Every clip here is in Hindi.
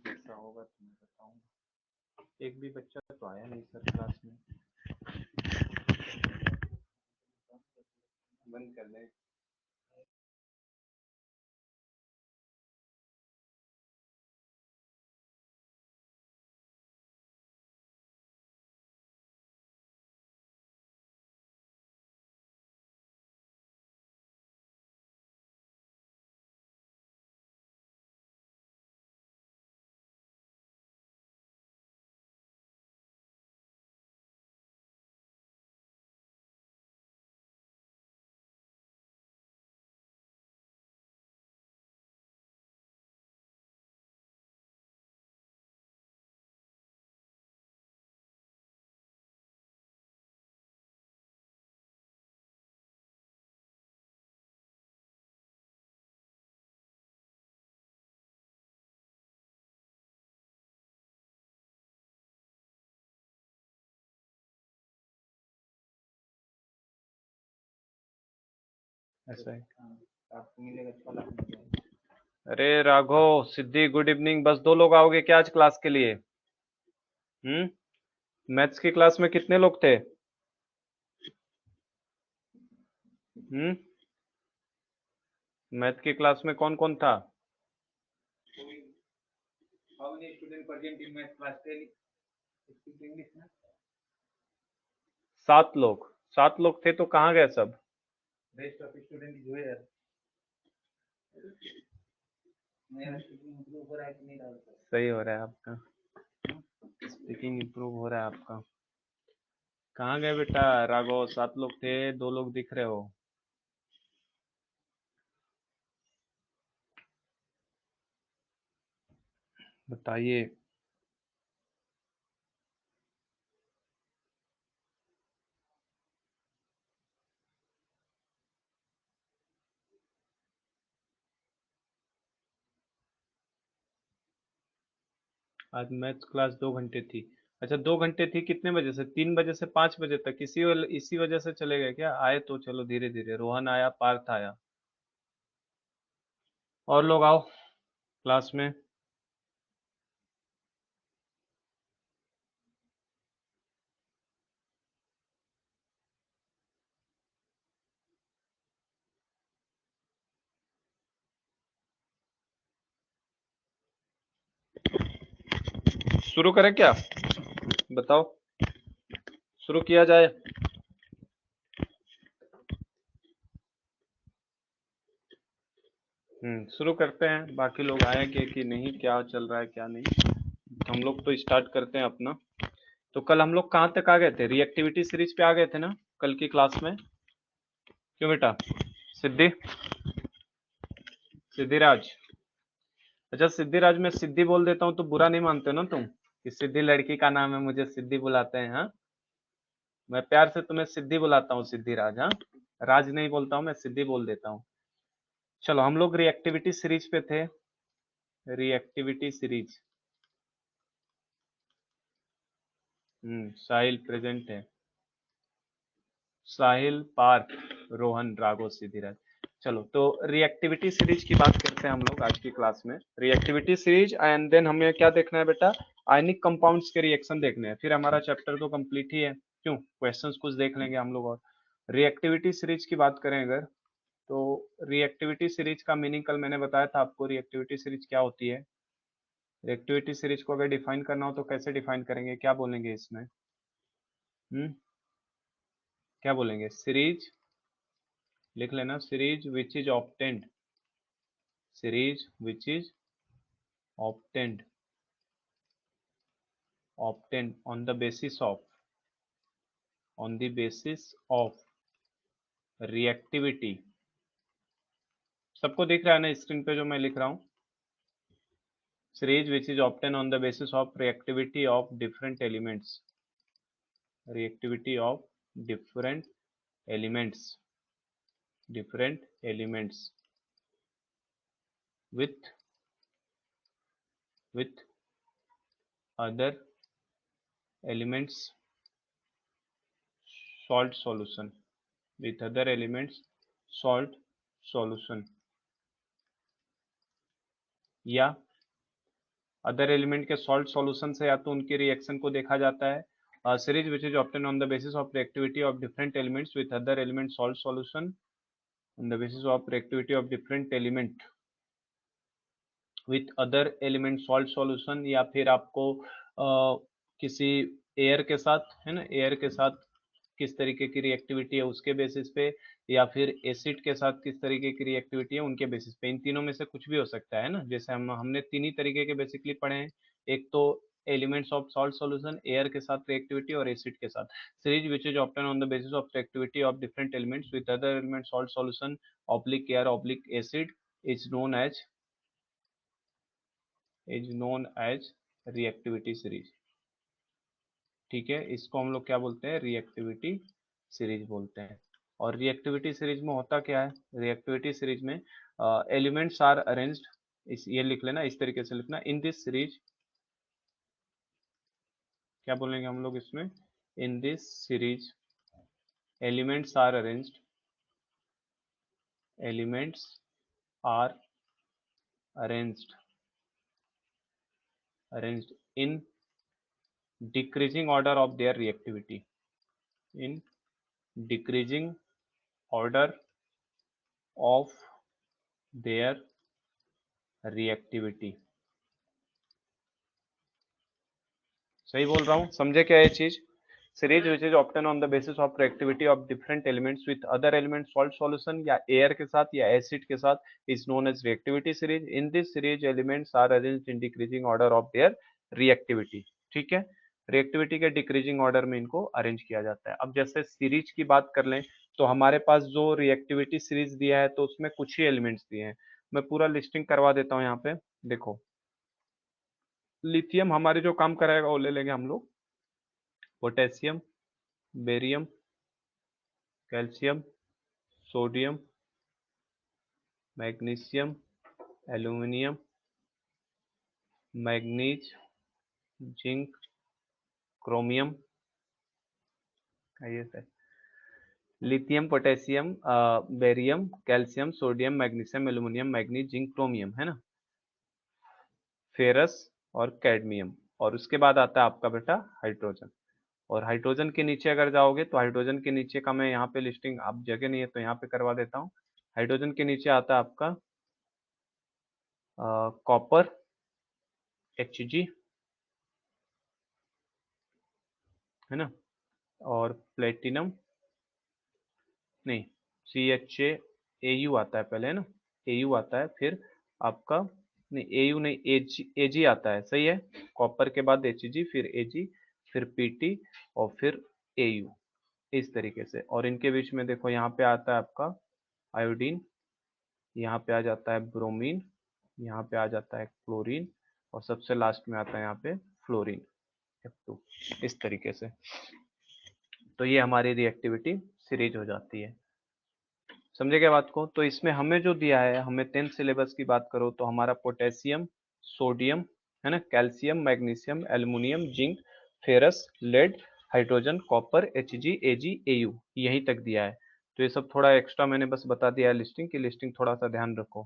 जैसा होगा तो मैं बताऊंगा। एक भी बच्चा तो आया नहीं सर क्लास में। बंद कर दे। ऐसा है। आपको मिलेगा 6 लाख मिलेगा। अरे राघव सिद्धि गुड इवनिंग। बस 2 लोग आओगे क्या आज क्लास के लिए? मैथ्स की क्लास में कितने लोग थे? मैथ की क्लास में कौन कौन था? How many students present in math class? Speak English ना? 7 लोग। 7 लोग थे तो कहाँ गए सब? Rest of student is where? मेरा स्पीकिंग इम्प्रूव हो रहा है कि नहीं रहा है? सही हो रहा है आपका। स्पीकिंग इम्प्रूव हो रहा है आपका। कहाँ गए बेटा? राघव 7 लोग थे, 2 लोग दिख रहे हो। बताइए। आज मैथ्स क्लास 2 घंटे थी। अच्छा 2 घंटे थी, कितने बजे से? 3 बजे से 5 बजे तक। इसी वजह से चले गए क्या? आए तो चलो धीरे धीरे। रोहन आया, पार्थ आया, और लोग आओ क्लास में। शुरू करें क्या? बताओ, शुरू किया जाए? शुरू करते हैं। बाकी लोग आएंगे कि नहीं, क्या चल रहा है क्या नहीं, तो हम लोग तो स्टार्ट करते हैं अपना। तो कल हम लोग कहाँ तक आ गए थे? रिएक्टिविटी सीरीज पे आ गए थे ना कल की क्लास में? क्यों बेटा? सिद्धि, सिद्धिराज। अच्छा सिद्धिराज, मैं सिद्धि बोल देता हूँ तो बुरा नहीं मानते ना तुम कि सिद्धि लड़की का नाम है, मुझे सिद्धि बुलाते हैं? हाँ, मैं प्यार से तुम्हें सिद्धि बुलाता हूँ, सिद्धिराज। हाँ, राज नहीं बोलता हूँ मैं, सिद्धि बोल देता हूँ। चलो हम लोग रिएक्टिविटी सीरीज पे थे। Reactivity series. साहिल प्रेजेंट है। साहिल, पार्थ, रोहन, राघव, सिद्धिराज। चलो तो रिएक्टिविटी सीरीज की बात करते हैं हम लोग आज की क्लास में। रिएक्टिविटी सीरीज एंड देन हमें क्या देखना है बेटा? आयनिक कंपाउंड्स के रिएक्शन देखने हैं, फिर हमारा चैप्टर तो कंप्लीट ही है। क्यों, क्वेश्चंस कुछ देख लेंगे हम लोग। और रिएक्टिविटी सीरीज की बात करें अगर, तो रिएक्टिविटी सीरीज का मीनिंग कल मैंने बताया था आपको। रिएक्टिविटी सीरीज क्या होती है? रिएक्टिविटी सीरीज को अगर डिफाइन करना हो तो कैसे डिफाइन करेंगे, क्या बोलेंगे इसमें? क्या बोलेंगे? सीरीज, लिख लेना, series which is obtained, series which is obtained, obtained on the basis of, on the basis of reactivity. सबको दिख रहा है ना स्क्रीन पे जो मैं लिख रहा हूँ? Series which is obtain on the basis of reactivity of different elements, reactivity of different elements, different elements with other elements salt solution, with other elements salt solution, या अदर एलिमेंट के सॉल्ट सॉल्यूशन से या तो उनके रिएक्शन को देखा जाता है। Series which is obtain on the basis of reactivity of different elements with other element salt solution on the basis of reactivity of different element with other element salt solution, या फिर आपको किसी एयर के साथ, है ना, एयर के साथ किस तरीके की रिएक्टिविटी है उसके बेसिस पे, या फिर एसिड के साथ किस तरीके की रिएक्टिविटी है उनके बेसिस पे। इन तीनों में से कुछ भी हो सकता है ना, जैसे हमने तीन ही तरीके के बेसिकली पढ़े हैं, एक तो elements of salt solution, air के साथ रिएक्टिविटी और एसिड के साथ। Series which is obtain on the basis of reactivity of different elements with other element salt solution oblique air oblique acid is known as reactivity series. ठीक है, इसको हम लोग क्या बोलते हैं, रिएक्टिविटी सीरीज बोलते हैं। और रिएक्टिविटी सीरीज में होता क्या है, रिएक्टिविटी सीरीज में एलिमेंट्स आर अरेंज्ड, इस ये लिख लेना, इस तरीके से लिखना, इन दिस सीरीज, क्या बोलेंगे हम लोग इसमें, in this series elements are arranged, elements are arranged arranged in decreasing order of their reactivity, in decreasing order of their reactivity। सही बोल रहा हूँ, समझे क्या ये चीज। Series which is obtain on the basis of reactivity of different elements with other element salt solution, या एयर के साथ या एसिड के साथ, is known as reactivity series. In this series elements are arranged in decreasing order of their reactivity. ठीक है, रिएक्टिविटी के डिक्रीजिंग ऑर्डर में इनको अरेंज किया जाता है। अब जैसे सीरीज की बात कर लें तो हमारे पास जो रिएक्टिविटी सीरीज दिया है तो उसमें कुछ ही एलिमेंट्स दिए हैं, मैं पूरा लिस्टिंग करवा देता हूँ यहाँ पे। देखो, लिथियम हमारे जो काम कराएगा वो ले लेंगे हम लोग, potassium, barium, calcium, sodium, magnesium, aluminium, manganese, zinc, chromium, ये sir, lithium, potassium, barium, calcium, sodium, magnesium, aluminium, manganese, zinc, chromium, है ना, फेरस और कैडमियम। और उसके बाद आता है आपका बेटा हाइड्रोजन। और हाइड्रोजन के नीचे अगर जाओगे तो हाइड्रोजन के नीचे का मैं यहाँ पे लिस्टिंग, अब जगह नहीं है तो यहाँ पे करवा देता हूँ। हाइड्रोजन के नीचे आता है आपका कॉपर, Hg, है ना, और प्लेटिनम, नहीं, CHAAU आता है पहले, है ना, AU आता है, फिर आपका, नहीं AU नहीं, AG आता है, सही है, कॉपर के बाद Hg, फिर AG, फिर PT, और फिर AU, इस तरीके से। और इनके बीच में देखो यहाँ पे आता है आपका आयोडीन, यहाँ पे आ जाता है ब्रोमीन, यहाँ पे आ जाता है क्लोरीन, और सबसे लास्ट में आता है यहाँ पे फ्लोरीन, F2, इस तरीके से। तो ये हमारी रिएक्टिविटी सीरीज हो जाती है। समझे क्या बात को। तो इसमें हमें जो दिया है, हमें 10th सिलेबस की बात करो तो हमारा पोटेशियम, सोडियम, है ना, calcium, magnesium, aluminium, zinc, ferrous, lead, hydrogen, copper, Hg, Ag, Au, यहीं तक दिया है। तो ये सब थोड़ा एक्स्ट्रा मैंने बस बता दिया है लिस्टिंग की, लिस्टिंग थोड़ा सा ध्यान रखो।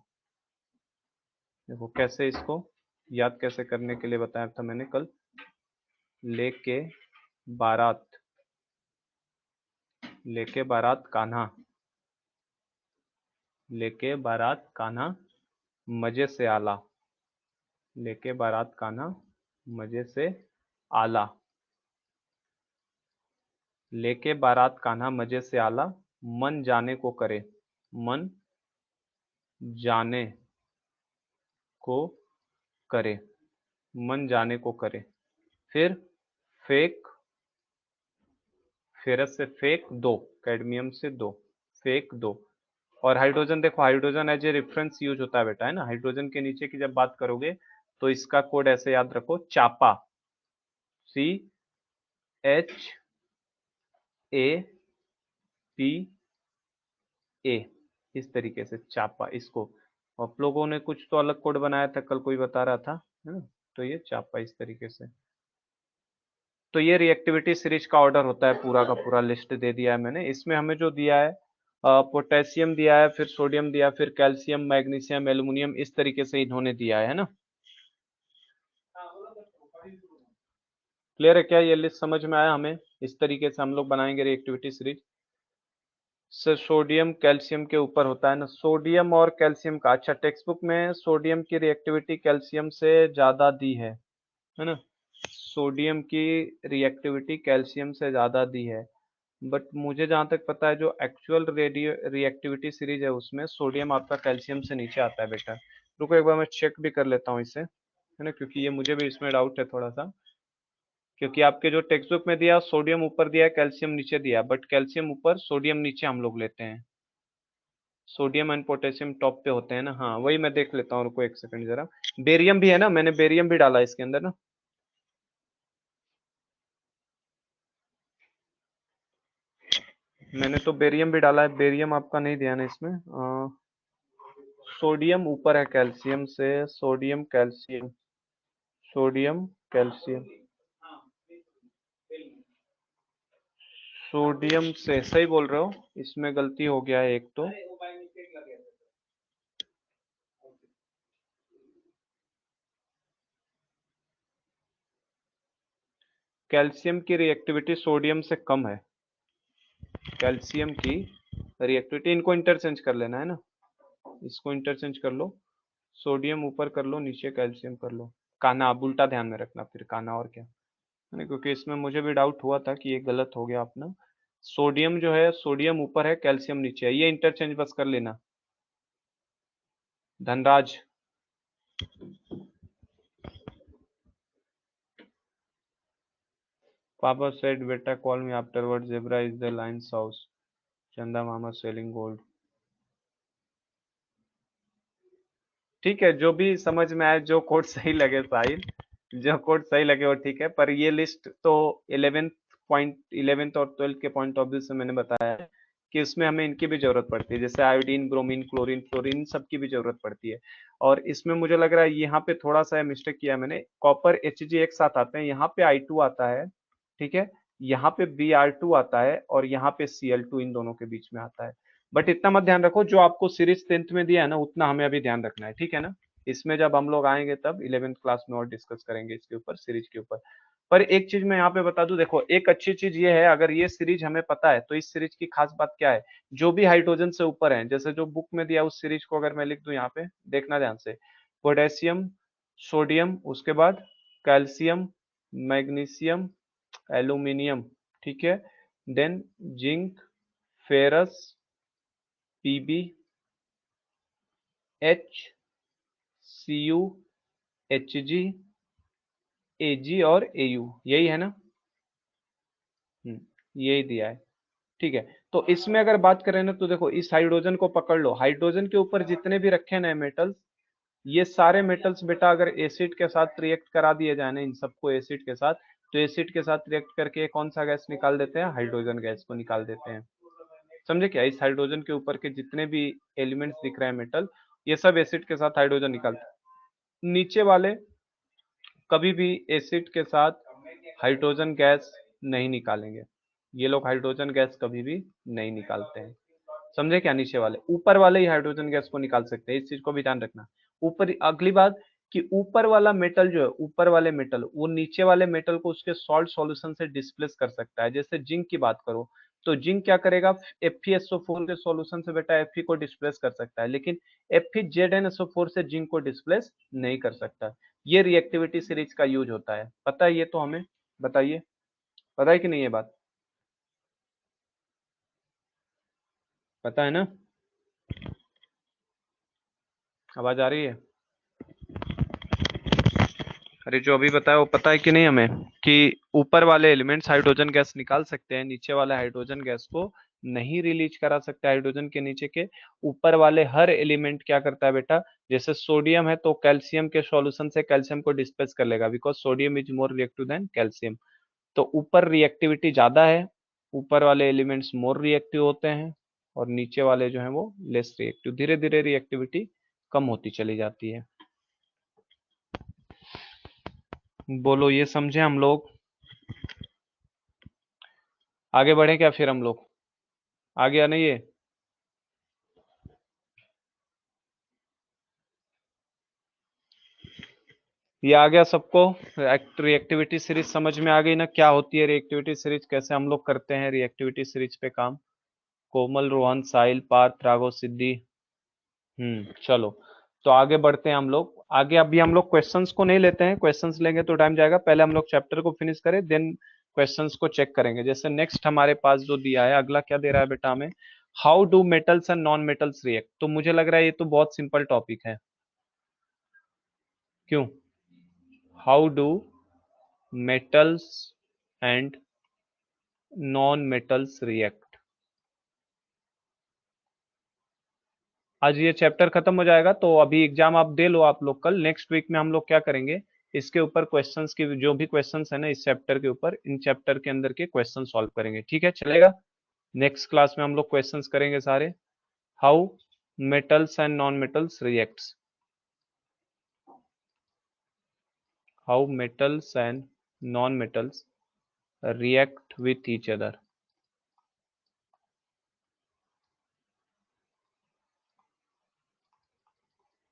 देखो कैसे इसको याद कैसे करने के लिए बताया था मैंने कल, लेके बारात, लेके बारात कान्हा, लेके बारात कान्हा मजे से आला, लेके बारात कान्हा मजे से आला, लेके बारात कान्हा मजे से आला, मन जाने को करे, मन जाने को करे, मन जाने को करे। फिर फेक, फेरस से फेक दो, कैडमियम से दो, फेक दो। और हाइड्रोजन देखो, hydrogen as a reference use होता है बेटा, है ना। हाइड्रोजन के नीचे की जब बात करोगे तो इसका कोड ऐसे याद रखो, चापा, CHAPA, इस तरीके से चापा इसको। आप लोगों ने कुछ तो अलग कोड बनाया था, कल कोई बता रहा था, है ना। तो ये चापा इस तरीके से। तो ये रिएक्टिविटी सीरीज का ऑर्डर होता है, पूरा का पूरा लिस्ट दे दिया है मैंने। इसमें हमें जो दिया है, पोटेशियम दिया है, फिर सोडियम दिया, फिर कैल्शियम, मैग्नीशियम, एल्युमिनियम, इस तरीके से इन्होंने दिया है ना। क्लियर है क्या? ये लिस्ट समझ में आया हमें? इस तरीके से हम लोग बनाएंगे reactivity series. Sir sodium calcium के ऊपर होता है ना, सोडियम और कैल्शियम का। अच्छा, टेक्स्ट बुक में सोडियम की रिएक्टिविटी कैल्शियम से ज्यादा दी है ना? सोडियम की रिएक्टिविटी कैल्शियम से ज्यादा दी है, बट मुझे जहां तक पता है जो एक्चुअल रेडियो रिएक्टिविटी सीरीज है उसमें सोडियम आपका कैल्शियम से नीचे आता है बेटा। रुको एक बार मैं चेक भी कर लेता हूँ इसे, है ना, क्योंकि ये मुझे भी इसमें डाउट है थोड़ा सा। क्योंकि आपके जो टेक्स्ट बुक में दिया सोडियम ऊपर दिया है कैल्शियम नीचे दिया, बट कैल्शियम ऊपर सोडियम नीचे हम लोग लेते हैं। सोडियम एंड पोटेशियम टॉप पे होते हैं ना। हाँ वही मैं देख लेता हूँ, रुको एक सेकंड जरा। बेरियम भी है ना, मैंने बेरियम भी डाला इसके अंदर ना। मैंने तो बेरियम भी डाला है, बेरियम आपका नहीं दिया ना इसमें। सोडियम ऊपर है कैल्शियम से, sodium calcium, sodium calcium, sodium से सही बोल रहे हो, इसमें गलती हो गया है एक तो। कैल्शियम की रिएक्टिविटी सोडियम से कम है। कैल्शियम की रिएक्टिविटी, इनको इंटरचेंज कर लेना है ना, इसको इंटरचेंज कर लो। सोडियम ऊपर कर लो, नीचे कैल्शियम कर लो। काना अब उल्टा ध्यान में रखना, फिर काना और क्या है ना, क्योंकि इसमें मुझे भी डाउट हुआ था कि ये गलत हो गया अपना। सोडियम जो है, सोडियम ऊपर है कैल्शियम नीचे है, ये इंटरचेंज बस कर लेना। धनराज, पापा सेड बेटा call me afterward, zebra is the lines house, चंदा मामा सेलिंग गोल्ड। ठीक है, जो भी समझ में आए, जो कोड सही लगे साहिल, जो कोड सही लगे वो ठीक है। पर ये लिस्ट तो 11th और 12th के पॉइंट ऑफ व्यू से मैंने बताया है कि उसमें हमें इनकी भी जरूरत पड़ती है, जैसे आयोडीन, ब्रोमीन, क्लोरीन, फ्लोरीन, इन सब की भी जरूरत पड़ती है। और इसमें मुझे लग रहा है यहाँ पे थोड़ा सा मिस्टेक किया मैंने, कॉपर Hg एक साथ आते हैं, यहाँ पे I2 आता है, ठीक है, यहाँ पे Br2 आता है, और यहाँ पे Cl2 इन दोनों के बीच में आता है। बट इतना मत ध्यान रखो, जो आपको सीरीज 10th में दिया है ना उतना हमें अभी ध्यान रखना है, ठीक है ना? इसमें जब हम लोग आएंगे तब 11th क्लास में और डिस्कस करेंगे इसके ऊपर, सीरीज के ऊपर। पर एक चीज मैं यहाँ पे बता दूं, देखो एक अच्छी चीज ये है, अगर ये सीरीज हमें पता है तो इस सीरीज की खास बात क्या है, जो भी हाइड्रोजन से ऊपर है, जैसे जो बुक में दिया उस सीरीज को अगर मैं लिख दूं यहाँ पे, देखना ध्यान से, पोटेशियम, सोडियम, उसके बाद कैल्शियम, मैग्नीशियम, एल्यूमिनियम, ठीक है, then zinc, ferrous, PB, H, CU, HG, AG और एयू, यही है ना? यही दिया है, ठीक है। तो इसमें अगर बात करें ना, तो देखो इस हाइड्रोजन को पकड़ लो, हाइड्रोजन के ऊपर जितने भी रखे ना मेटल्स, ये सारे मेटल्स बेटा अगर एसिड के साथ रिएक्ट करा दिए जाए ना, इन सबको एसिड के साथ, तो एसिड के साथ रिएक्ट करके कौन सा गैस निकाल देते हैं? हाइड्रोजन गैस को निकाल देते हैं। समझे क्या? इस हाइड्रोजन के ऊपर के जितने भी एलिमेंट्स दिख रहे हैं मेटल, ये सब एसिड के साथ हाइड्रोजन निकालते हैं। नीचे वाले कभी भी एसिड के साथ हाइड्रोजन गैस नहीं निकालेंगे, ये लोग हाइड्रोजन गैस कभी भी नहीं निकालते हैं। समझे क्या? नीचे वाले, ऊपर वाले ही हाइड्रोजन गैस को निकाल सकते हैं, इस चीज को भी ध्यान रखना। ऊपर, अगली बात कि ऊपर वाला मेटल जो है, ऊपर वाले मेटल वो नीचे वाले मेटल को उसके सॉल्ट सॉल्यूशन से डिस्प्लेस कर सकता है। जैसे जिंक की बात करो, तो जिंक क्या करेगा, FeSO4 के सॉल्यूशन से बेटा Fe को डिस्प्लेस कर सकता है, लेकिन FeZnSO4 से जिंक को डिस्प्लेस नहीं कर सकता। ये रिएक्टिविटी सीरीज का यूज होता है, पता है ये तो हमें? बताइए, पता है कि नहीं ये बात? पता है ना? आवाज आ रही है? अरे जो अभी बताया वो पता है कि नहीं हमें, कि ऊपर वाले एलिमेंट्स हाइड्रोजन गैस निकाल सकते हैं, नीचे वाले हाइड्रोजन गैस को नहीं रिलीज करा सकते। हाइड्रोजन के नीचे के ऊपर वाले हर एलिमेंट क्या करता है बेटा, जैसे सोडियम है तो कैल्शियम के सॉल्यूशन से कैल्शियम को डिस्प्लेस कर लेगा, because sodium is more reactive than calcium. तो ऊपर रिएक्टिविटी ज्यादा है, ऊपर वाले एलिमेंट्स मोर रिएक्टिव होते हैं, और नीचे वाले जो है वो लेस रिएक्टिव। धीरे धीरे रिएक्टिविटी कम होती चली जाती है। बोलो, ये समझे हम लोग? आगे बढ़े क्या फिर हम लोग? आगे या नहीं? ये ये आ गया सबको? रिएक्टिविटी सीरीज समझ में आ गई ना, क्या होती है रिएक्टिविटी सीरीज, कैसे हम लोग करते हैं रिएक्टिविटी सीरीज पे काम? कोमल, रोहन, साहिल, पार्थ, राघव, सिद्धि। चलो, तो आगे बढ़ते हैं हम लोग आगे। अभी हम लोग क्वेश्चंस को नहीं लेते हैं, क्वेश्चंस लेंगे तो टाइम जाएगा। पहले हम लोग चैप्टर को फिनिश करें, देन क्वेश्चंस को चेक करेंगे। जैसे नेक्स्ट हमारे पास जो दिया है, अगला क्या दे रहा है बेटा हमें? How do metals and non metals react. तो मुझे लग रहा है ये तो बहुत सिंपल टॉपिक है। क्यों? How do metals and non metals react. आज ये चैप्टर खत्म हो जाएगा, तो अभी एग्जाम आप दे लो आप लोग। कल नेक्स्ट वीक में हम लोग क्या करेंगे, इसके ऊपर क्वेश्चंस की जो भी क्वेश्चंस है ना इस चैप्टर के ऊपर, इन चैप्टर के अंदर के क्वेश्चन सॉल्व करेंगे। ठीक है, चलेगा? नेक्स्ट क्लास में हम लोग क्वेश्चंस करेंगे सारे। How metals and non metals reacts, how metals and non metals react with each other.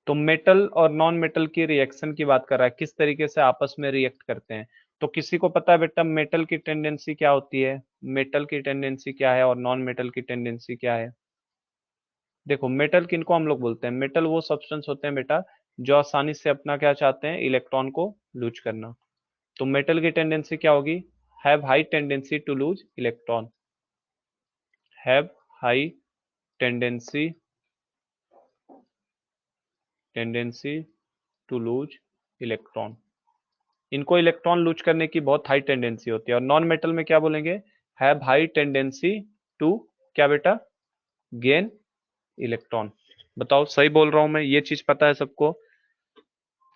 तो मेटल और नॉन मेटल की रिएक्शन की बात कर रहा है, किस तरीके से आपस में रिएक्ट करते हैं। तो किसी को पता है बेटा मेटल की टेंडेंसी क्या होती है, मेटल की टेंडेंसी क्या है और नॉन मेटल की टेंडेंसी क्या है? देखो, मेटल किनको हम लोग बोलते हैं? मेटल वो सब्सटेंस होते हैं बेटा जो आसानी से अपना क्या चाहते हैं, इलेक्ट्रॉन को लूज करना। तो मेटल की टेंडेंसी क्या होगी? Have high tendency to lose electron, have high tendency tendency to lose electron. इनको इलेक्ट्रॉन लूज करने की बहुत हाई टेंडेंसी होती है। और नॉन मेटल में क्या बोलेंगे? हैव हाई टेंडेंसी टू क्या बेटा? Gain electron. बताओ सही बोल रहा हूं मैं? ये चीज पता है सबको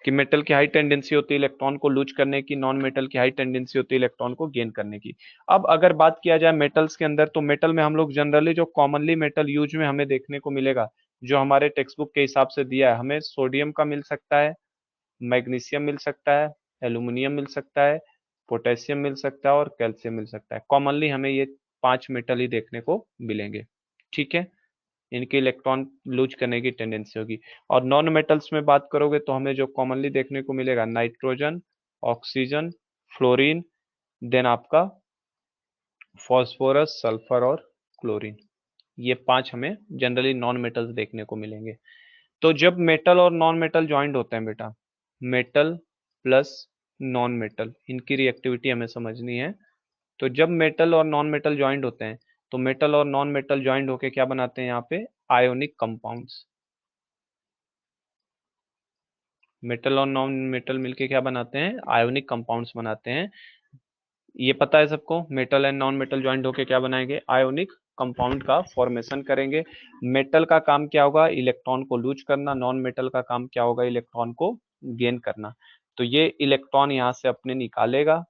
कि मेटल की हाई टेंडेंसी होती है इलेक्ट्रॉन को लूज करने की, नॉन मेटल की हाई टेंडेंसी होती है इलेक्ट्रॉन को गेन करने की। अब अगर बात किया जाए मेटल्स के अंदर, तो मेटल में हम लोग जनरली जो कॉमनली मेटल यूज में हमें देखने को मिलेगा, जो हमारे टेक्स्ट बुक के हिसाब से दिया है, हमें सोडियम का मिल सकता है, मैग्नीशियम मिल सकता है, एल्यूमिनियम मिल सकता है, पोटेशियम मिल सकता है और कैल्शियम मिल सकता है। कॉमनली हमें ये 5 मेटल ही देखने को मिलेंगे। ठीक है, इनके इलेक्ट्रॉन लूज करने की टेंडेंसी होगी। और नॉन मेटल्स में बात करोगे तो हमें जो कॉमनली देखने को मिलेगा, नाइट्रोजन, ऑक्सीजन, फ्लोरीन, देन आपका फॉस्फोरस, सल्फर और क्लोरीन। ये 5 हमें जनरली नॉन मेटल्स देखने को मिलेंगे। तो जब मेटल और नॉन मेटल ज्वाइंट होते हैं बेटा, मेटल प्लस नॉन मेटल, इनकी रिएक्टिविटी हमें समझनी है। तो जब मेटल और नॉन मेटल ज्वाइंट होते हैं, तो मेटल और नॉन मेटल ज्वाइंट होके क्या बनाते हैं यहाँ पे? Ionic compounds. मेटल और नॉन मेटल मिलके क्या बनाते हैं? आयोनिक कंपाउंड्स बनाते हैं। ये पता है सबको, metal and non metal joint होके क्या बनाएंगे? आयोनिक कंपाउंड का फॉर्मेशन करेंगे। मेटल का काम क्या होगा? इलेक्ट्रॉन को लूज करना। नॉन मेटल का काम क्या होगा? इलेक्ट्रॉन को गेन करना। तो ये इलेक्ट्रॉन यहाँ से अपने निकालेगा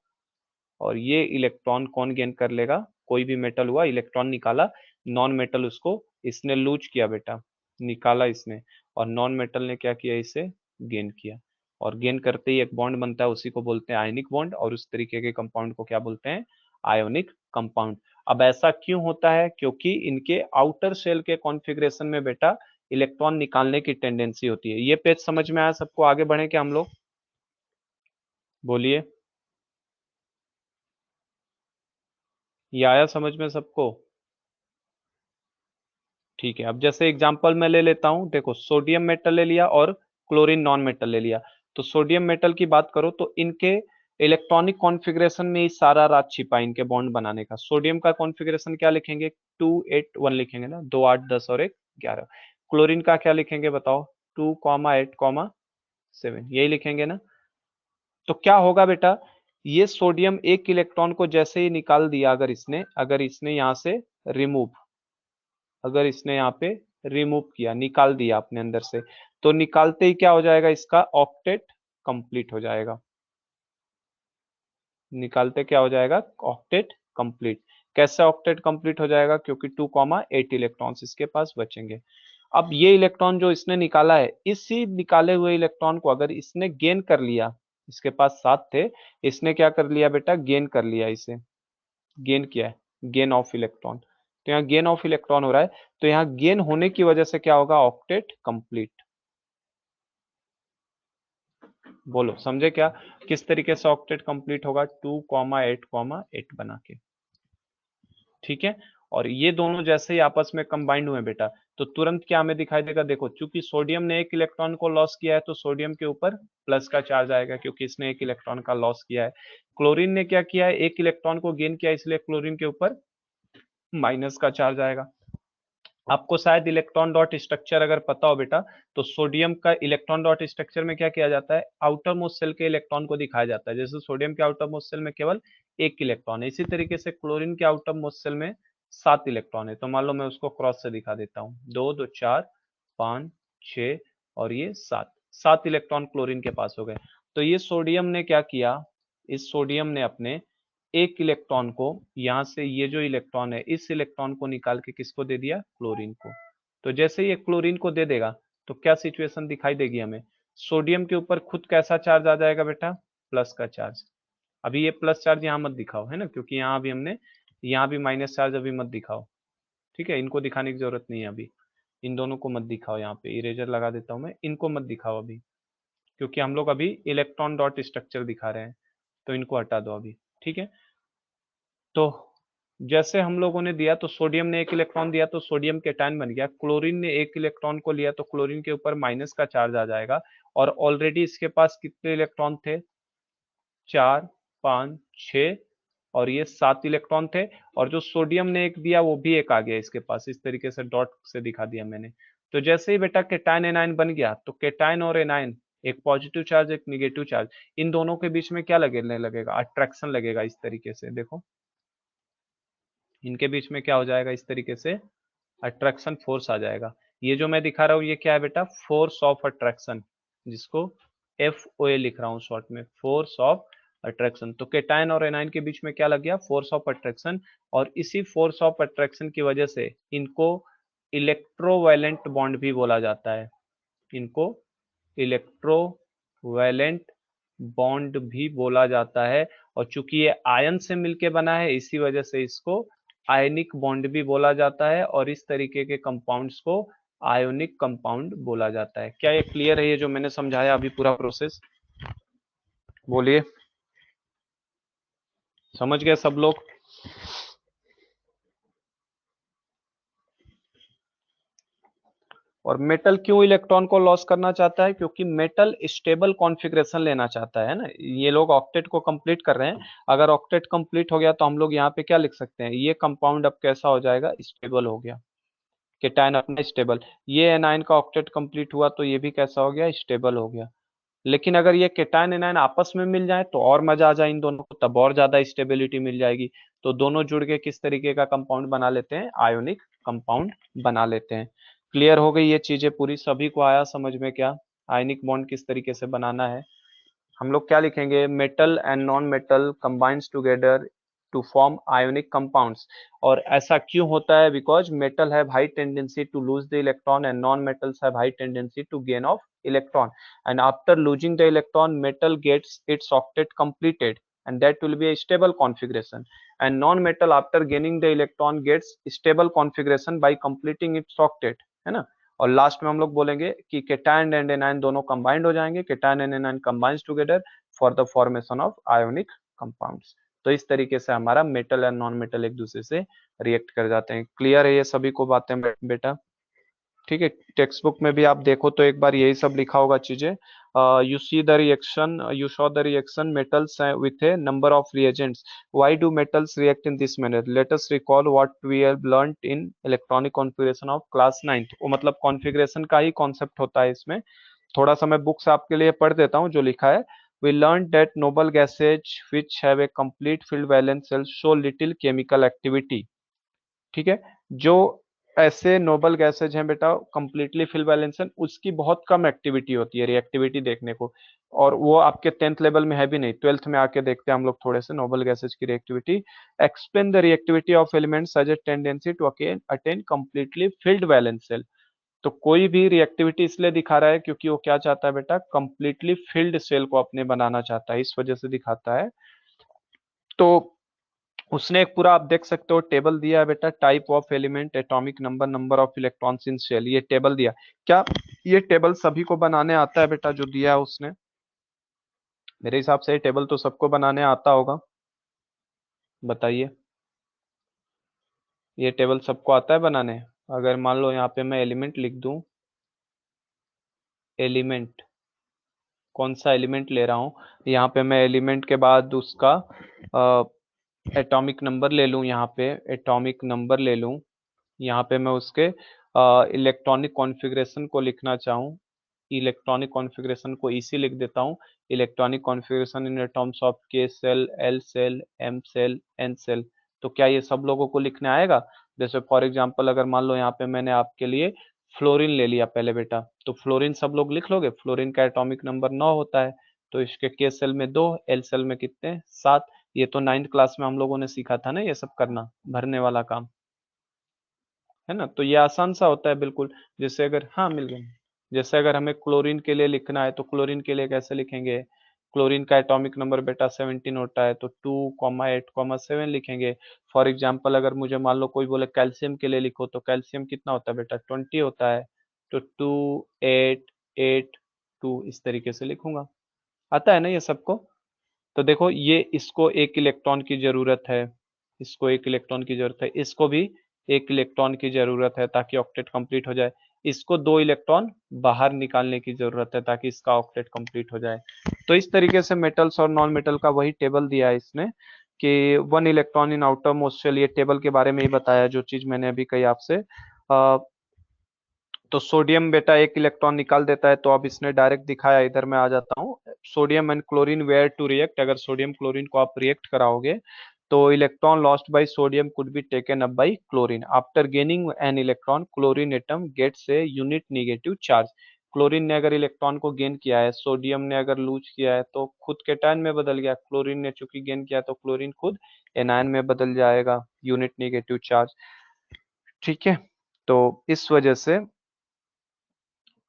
और ये इलेक्ट्रॉन कौन गेन कर लेगा? कोई भी मेटल हुआ, इलेक्ट्रॉन निकाला, नॉन मेटल उसको इसने लूज किया बेटा, निकाला इसने, और नॉन मेटल ने क्या किया? इसे गेन किया। और गेन करते ही एक बॉन्ड बनता है, उसी को बोलते हैं आयनिक बॉन्ड। और उस तरीके के कंपाउंड को क्या बोलते हैं? Ionic compound. अब ऐसा क्यों होता है? क्योंकि इनके आउटर शेल के कॉन्फ़िगरेशन में बेटा इलेक्ट्रॉन निकालने की टेंडेंसी होती है। ये पेज समझ में आया सबको? आगे बढ़े क्या हम लोग? बोलिए, ये आया समझ में सबको? ठीक है, अब जैसे एग्जांपल मैं ले लेता हूं, देखो सोडियम मेटल ले लिया और क्लोरीन नॉन मेटल ले लिया। तो सोडियम मेटल की बात करो तो इनके इलेक्ट्रॉनिक कॉन्फ़िगरेशन में ही सारा राज छिपा है इनके बॉन्ड बनाने का। सोडियम का कॉन्फ़िगरेशन क्या लिखेंगे? 2 8 1 लिखेंगे ना, 2 8 10 और 1 11। क्लोरीन का क्या लिखेंगे बताओ? 2 8 7 यही लिखेंगे ना। तो क्या होगा बेटा, ये सोडियम एक इलेक्ट्रॉन को जैसे ही निकाल दिया, अगर इसने यहाँ से रिमूव, अगर इसने यहाँ पे रिमूव किया, निकाल दिया अपने अंदर से, तो निकालते ही क्या हो जाएगा? इसका ऑक्टेट कंप्लीट हो जाएगा। निकालते क्या हो जाएगा? Octet complete. कैसे ऑक्टेट कंप्लीट हो जाएगा? क्योंकि 2 8 इलेक्ट्रॉन्स इसके पास बचेंगे। अब ये इलेक्ट्रॉन जो इसने निकाला है, इसी निकाले हुए इलेक्ट्रॉन को अगर इसने गेन कर लिया, इसके पास 7 थे, इसने क्या कर लिया बेटा? गेन कर लिया, इसे गेन किया है, गेन ऑफ इलेक्ट्रॉन। तो यहाँ गेन ऑफ इलेक्ट्रॉन हो रहा है, तो यहाँ गेन होने की वजह से क्या होगा? Octet complete. बोलो समझे क्या, किस तरीके से ऑक्टेट कंप्लीट होगा, 2,8,8 बना के, ठीक है। और ये दोनों जैसे ही आपस में कंबाइंड हुए बेटा, तो तुरंत क्या हमें दिखाई देगा, देखो चूंकि सोडियम ने एक इलेक्ट्रॉन को लॉस किया है तो सोडियम के ऊपर प्लस का चार्ज आएगा क्योंकि इसने एक इलेक्ट्रॉन का लॉस किया है। क्लोरीन ने क्या किया है, एक इलेक्ट्रॉन को गेन किया, इसलिए क्लोरीन के ऊपर माइनस का चार्ज आएगा। आपको शायद इलेक्ट्रॉन डॉट स्ट्रक्चर अगर पता हो बेटा, तो सोडियम का इलेक्ट्रॉन डॉट स्ट्रक्चर में क्या किया जाता है, आउटर मोस्ट सेल के इलेक्ट्रॉन को दिखाया जाता है। जैसे सोडियम के आउटर मोस्ट सेल में केवल एक इलेक्ट्रॉन है, इसी तरीके से क्लोरीन के आउटर मोस्ट सेल में 7 इलेक्ट्रॉन है। तो मान लो मैं उसको क्रॉस से दिखा देता हूँ, 2 2 4 5 6 और ये 7 इलेक्ट्रॉन क्लोरीन के पास हो गए। तो ये सोडियम ने क्या किया, इस सोडियम ने अपने एक इलेक्ट्रॉन को, यहां से ये जो इलेक्ट्रॉन है इस इलेक्ट्रॉन को निकाल के किसको दे दिया, क्लोरीन को। तो जैसे ये क्लोरीन को दे देगा तो क्या सिचुएशन दिखाई देगी हमें, सोडियम के ऊपर खुद कैसा चार्ज आ जाएगा बेटा, प्लस का चार्ज। अभी ये प्लस चार्ज यहाँ मत दिखाओ है ना, क्योंकि यहाँ अभी हमने, यहाँ भी माइनस चार्ज अभी मत दिखाओ, ठीक है, इनको दिखाने की जरूरत नहीं है अभी, इन दोनों को मत दिखाओ, यहाँ पे इरेजर लगा देता हूं मैं, इनको मत दिखाओ अभी, क्योंकि हम लोग अभी इलेक्ट्रॉन डॉट स्ट्रक्चर दिखा रहे हैं, तो इनको हटा दो अभी, ठीक है। तो जैसे हम लोगों ने दिया तो सोडियम ने एक इलेक्ट्रॉन दिया तो सोडियम केटायन बन गया, क्लोरीन ने एक इलेक्ट्रॉन को लिया तो क्लोरीन के ऊपर माइनस का चार्ज आ जाएगा। और ऑलरेडी इसके पास कितने इलेक्ट्रॉन थे, 4 5 6 और ये 7 इलेक्ट्रॉन थे, और जो सोडियम ने एक दिया वो भी एक आ गया इसके पास, इस तरीके से डॉट से दिखा दिया मैंने। तो जैसे ही बेटा केटायन एनायन बन गया, तो केटायन और एनायन, एक पॉजिटिव चार्ज एक निगेटिव चार्ज, इन दोनों के बीच में क्या लगने लगेगा, अट्रैक्शन लगेगा, इस तरीके से देखो, इनके बीच में क्या हो जाएगा, इस तरीके से अट्रैक्शन फोर्स आ जाएगा। ये जो मैं दिखा रहा हूँ ये क्या है बेटा, फोर्स ऑफ अट्रैक्शन, जिसको एफ ओ ए लिख रहा हूँ शॉर्ट में, फोर्स ऑफ अट्रैक्शन। तो केटायन और एनायन के बीच में क्या लग गया, फोर्स ऑफ अट्रैक्शन, और इसी फोर्स ऑफ अट्रैक्शन की वजह से इनको इलेक्ट्रोवैलेंट बॉन्ड भी बोला जाता है, इनको इलेक्ट्रोवैलेंट बॉन्ड भी बोला जाता है। और चूंकि ये आयन से मिलके बना है इसी वजह से इसको आयनिक बॉन्ड भी बोला जाता है, और इस तरीके के कंपाउंड्स को आयोनिक कंपाउंड बोला जाता है। क्या ये क्लियर है, ये जो मैंने समझाया अभी पूरा प्रोसेस, बोलिए समझ गए सब लोग। और मेटल क्यों इलेक्ट्रॉन को लॉस करना चाहता है, क्योंकि मेटल स्टेबल कॉन्फ़िगरेशन लेना चाहता है ना। ये लोग ऑक्टेट को कंप्लीट कर रहे हैं, अगर ऑक्टेट कंप्लीट हो गया तो हम लोग यहाँ पे क्या लिख सकते हैं, ये कंपाउंड अब कैसा हो जाएगा, स्टेबल हो गया, केटायन अपना स्टेबल। ये एनायन का ऑक्टेट कंप्लीट हुआ तो ये भी कैसा हो गया, स्टेबल हो गया। लेकिन अगर ये केटायन एनायन आपस में मिल जाए तो और मजा आ जाए इन दोनों को, तब और ज्यादा स्टेबिलिटी मिल जाएगी। तो दोनों जुड़ के किस तरीके का कंपाउंड बना लेते हैं, आयोनिक कंपाउंड बना लेते हैं। क्लियर हो गई ये चीजें पूरी, सभी को आया समझ में क्या, आयनिक बॉन्ड किस तरीके से बनाना है। हम लोग क्या लिखेंगे, metal and non metal combines together to form ionic compounds. और ऐसा क्यों होता है, because metal have high tendency to lose the electron and non metals have high tendency to gain of electron, and after losing the electron metal gets its octet completed, and that will be a stable configuration, and non-metal after gaining the electron gets stable configuration by completing its octet, है ना। और लास्ट में हम लोग बोलेंगे कि केटायन एंड एनायन दोनों कंबाइंड हो जाएंगे, cation and anion combines together for the formation of ionic compounds. तो इस तरीके से हमारा मेटल एंड नॉन मेटल एक दूसरे से रिएक्ट कर जाते हैं। क्लियर है ये सभी को बातें बेटा, ठीक है। टेक्स्ट बुक में भी आप देखो तो एक बार यही सब लिखा होगा चीजें, you see the reaction, you show the reaction metals with a number of reagents, why do metals react in this manner, let us recall what we have learned in electronic configuration of class 9th। वो मतलब कॉन्फ़िगरेशन का ही कॉन्सेप्ट होता है इसमें। थोड़ा सा मैं बुक्स आपके लिए पढ़ देता हूँ जो लिखा है। We learned that noble gases which have a complete filled valence shell show little chemical activity, ठीक है। जो ऐसे नोबल गैसेज हैं बेटा कंप्लीटली फिल बैलेंसन, उसकी बहुत कम एक्टिविटी होती है, रिएक्टिविटी देखने को, और वो आपके 10th लेवल में है भी नहीं, 12th में आके देखते हैं हम लोग थोड़े से नोबल गैसेज की reactivity. Explain the reactivity of elements such a tendency to attain completely filled valence shell. तो कोई भी रिएक्टिविटी इसलिए दिखा रहा है क्योंकि वो क्या चाहता है बेटा, कंप्लीटली फिल्ड सेल को अपने बनाना चाहता है, इस वजह से दिखाता है। तो उसने एक पूरा आप देख सकते हो टेबल दिया है बेटा, type of element, atomic number, number of electrons in shell, ये टेबल दिया। क्या ये टेबल सभी को बनाने आता है बेटा, जो दिया है उसने, मेरे हिसाब से टेबल तो सबको बनाने आता होगा, बताइए। ये टेबल सबको आता है बनाने? अगर मान लो यहाँ पे मैं एलिमेंट लिख दूं, एलिमेंट, कौन सा एलिमेंट ले रहा हूँ, यहाँ पे मैं एलिमेंट के बाद उसका एटॉमिक नंबर ले लूँ, यहाँ पे एटॉमिक नंबर ले लूँ, यहाँ पे मैं उसके इलेक्ट्रॉनिक कॉन्फ़िगरेशन को लिखना चाहूँ, इलेक्ट्रॉनिक कॉन्फ़िगरेशन को इसी लिख देता हूँ, electronic configuration in terms of K shell, L shell, M shell, N shell. तो क्या ये सब लोगों को लिखने आएगा? जैसे फॉर एग्जांपल अगर मान लो यहाँ पे मैंने आपके लिए फ्लोरीन ले लिया पहले बेटा, तो फ्लोरीन सब लोग लिख लोगे? फ्लोरीन का एटॉमिक नंबर 9 होता है, तो इसके के सेल में 2, एल सेल में कितने, 7। ये तो 9th क्लास में हम लोगों ने सीखा था ना ये सब करना, भरने वाला काम, है ना? तो ये आसान सा होता है बिल्कुल। जैसे अगर, हाँ मिल गए, जैसे अगर हमें क्लोरीन के लिए लिखना है तो क्लोरीन के लिए कैसे लिखेंगे? क्लोरीन का एटॉमिक नंबर बेटा 17 होता है, तो 2,8,7 लिखेंगे। फॉर एग्जांपल अगर मुझे मान लो कोई बोले कैल्शियम के लिए लिखो, तो कैल्शियम कितना होता है बेटा? 20 होता है, तो 2,8,8,2 इस तरीके से लिखूंगा। आता है ना ये सबको? तो देखो ये, इसको एक इलेक्ट्रॉन की जरूरत है, इसको एक इलेक्ट्रॉन की जरूरत है, इसको भी एक इलेक्ट्रॉन की जरूरत है ताकि ऑक्टेट कंप्लीट हो जाए, इसको 2 इलेक्ट्रॉन बाहर निकालने की जरूरत है ताकि इसका ऑक्टेट कंप्लीट हो जाए। तो इस तरीके से मेटल्स और नॉन मेटल का वही टेबल दिया है इसने कि 1 electron in outermost shell, ये टेबल के बारे में ही बताया जो चीज मैंने अभी कही आपसे। तो सोडियम बेटा एक इलेक्ट्रॉन निकाल देता है, तो अब इसने डायरेक्ट दिखाया, इधर मैं आ जाता हूँ। Sodium and chlorine were to react, अगर सोडियम क्लोरीन को आप रिएक्ट कराओगे तो electron lost by sodium could be taken up by chlorine, after gaining an electron chlorine atom gets a unit negative charge. Chlorine ने अगर इलेक्ट्रॉन को गेन किया है, सोडियम ने अगर लूज किया है, तो खुद केटायन में बदल गया, क्लोरीन ने चूंकि गेन किया तो क्लोरीन खुद एनायन में बदल जाएगा, यूनिट नेगेटिव चार्ज। ठीक है, तो इस वजह से,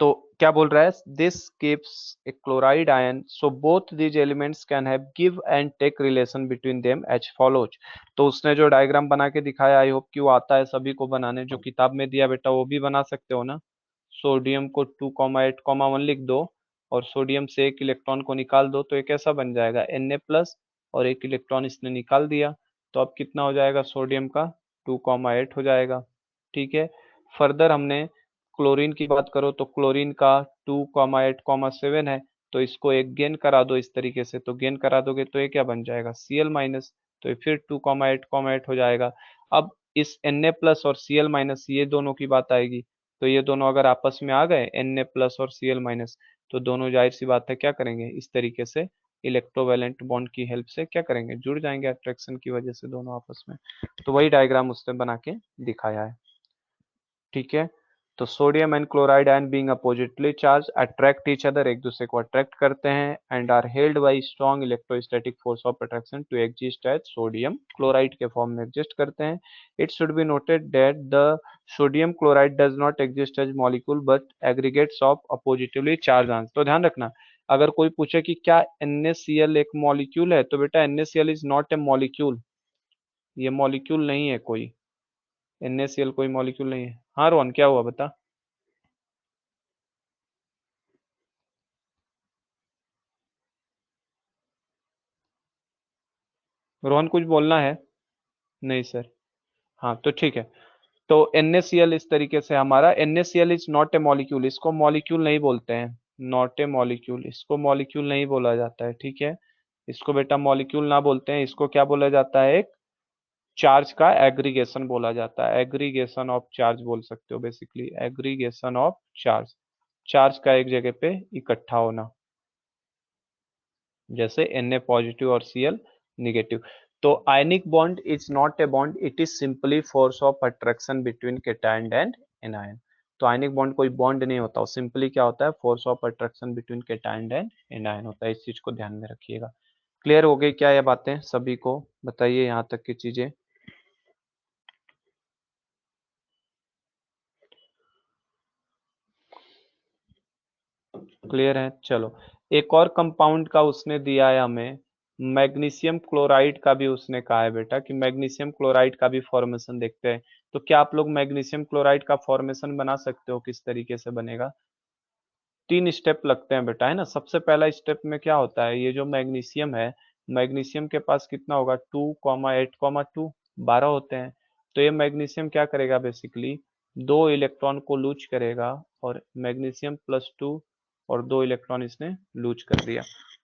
तो क्या बोल रहा है, this gives a chloride ion, so both these elements can have give and take relation between them as follows. तो उसने जो डायग्राम बना के दिखाया, आई होप कि वो आता है सभी को बनाने, जो किताब में दिया बेटा वो भी बना सकते हो ना। सोडियम को 2,8,1 लिख दो और सोडियम से एक इलेक्ट्रॉन को निकाल दो, तो ये कैसा बन जाएगा, Na+, और एक इलेक्ट्रॉन इसने निकाल दिया, तो अब कितना हो जाएगा सोडियम का, 2,8 हो जाएगा। ठीक है, फर्दर हमने क्लोरीन की बात करो तो क्लोरीन का 2,8,7 है, तो इसको एक गेन करा दो इस तरीके से, तो गेन करा दोगे तो ये क्या बन जाएगा, Cl-, तो ये फिर 2,8,8 हो जाएगा। अब इस Na+ और Cl-, ये दोनों की बात आएगी, तो ये दोनों अगर आपस में आ गए Na+ और Cl-, तो दोनों जाहिर सी बात है क्या करेंगे, इस तरीके से इलेक्ट्रोवैलेंट बॉन्ड की हेल्प से क्या करेंगे, जुड़ जाएंगे अट्रैक्शन की वजह से दोनों आपस में। तो वही डायग्राम उसने बना के दिखाया है। ठीक है, तो sodium and chloride ion being oppositely charge attract each other, एक दूसरे को अट्रैक्ट करते हैं, and are held by strong electrostatic force of attraction to exist as sodium chloride के फॉर्म में एग्जिस्ट करते हैं। It should be noted that the sodium chloride does not exist as molecule but aggregates of oppositively charge ions. तो ध्यान रखना, अगर कोई पूछे कि क्या NaCl एक मॉलिक्यूल है, तो बेटा NaCl is not a molecule, ये मॉलिक्यूल नहीं है कोई, NaCl कोई मॉलिक्यूल नहीं है। हाँ रोहन, क्या हुआ बता। रोहन कुछ बोलना है? नहीं सर। हाँ तो ठीक है, तो NaCl इस तरीके से हमारा, NaCl is not a molecule, इसको मॉलिक्यूल नहीं बोलते हैं, नॉट ए मॉलिक्यूल, इसको मॉलिक्यूल नहीं बोला जाता है। ठीक है, इसको बेटा मॉलिक्यूल ना बोलते हैं, इसको क्या बोला जाता है, एक चार्ज का एग्रीगेशन बोला जाता है, एग्रीगेशन ऑफ चार्ज बोल सकते हो basically, aggregation of charge, charge का एक जगह पे इकट्ठा होना, जैसे Na+ और Cl नेगेटिव। तो ionic bond is not a bond, it is simply force of attraction between cation and anion. तो आयनिक बॉन्ड कोई बॉन्ड नहीं होता, वो सिंपली क्या होता है, force of attraction between cation and anion होता है, इस चीज को ध्यान में रखिएगा। क्लियर हो गई क्या ये बातें सभी को, बताइए यहाँ तक की चीजें क्लियर है? चलो, एक और कंपाउंड का उसने दिया है हमें, मैग्नीशियम क्लोराइड का भी उसने कहा है बेटा कि मैग्नीशियम क्लोराइड का भी फॉर्मेशन देखते हैं। तो क्या आप लोग मैग्नीशियम क्लोराइड का फॉर्मेशन बना सकते हो, किस तरीके से बनेगा? 3 स्टेप लगते हैं बेटा, है ना। सबसे पहला स्टेप में क्या होता है, ये जो मैग्नीशियम है, मैग्नीशियम के पास कितना होगा 2,8,2 12 होते हैं। तो ये मैग्नीशियम क्या करेगा बेसिकली, 2 इलेक्ट्रॉन को लूज करेगा, और मैग्नीशियम +2 और 2 इलेक्ट्रॉन इसने लूज कर दिया।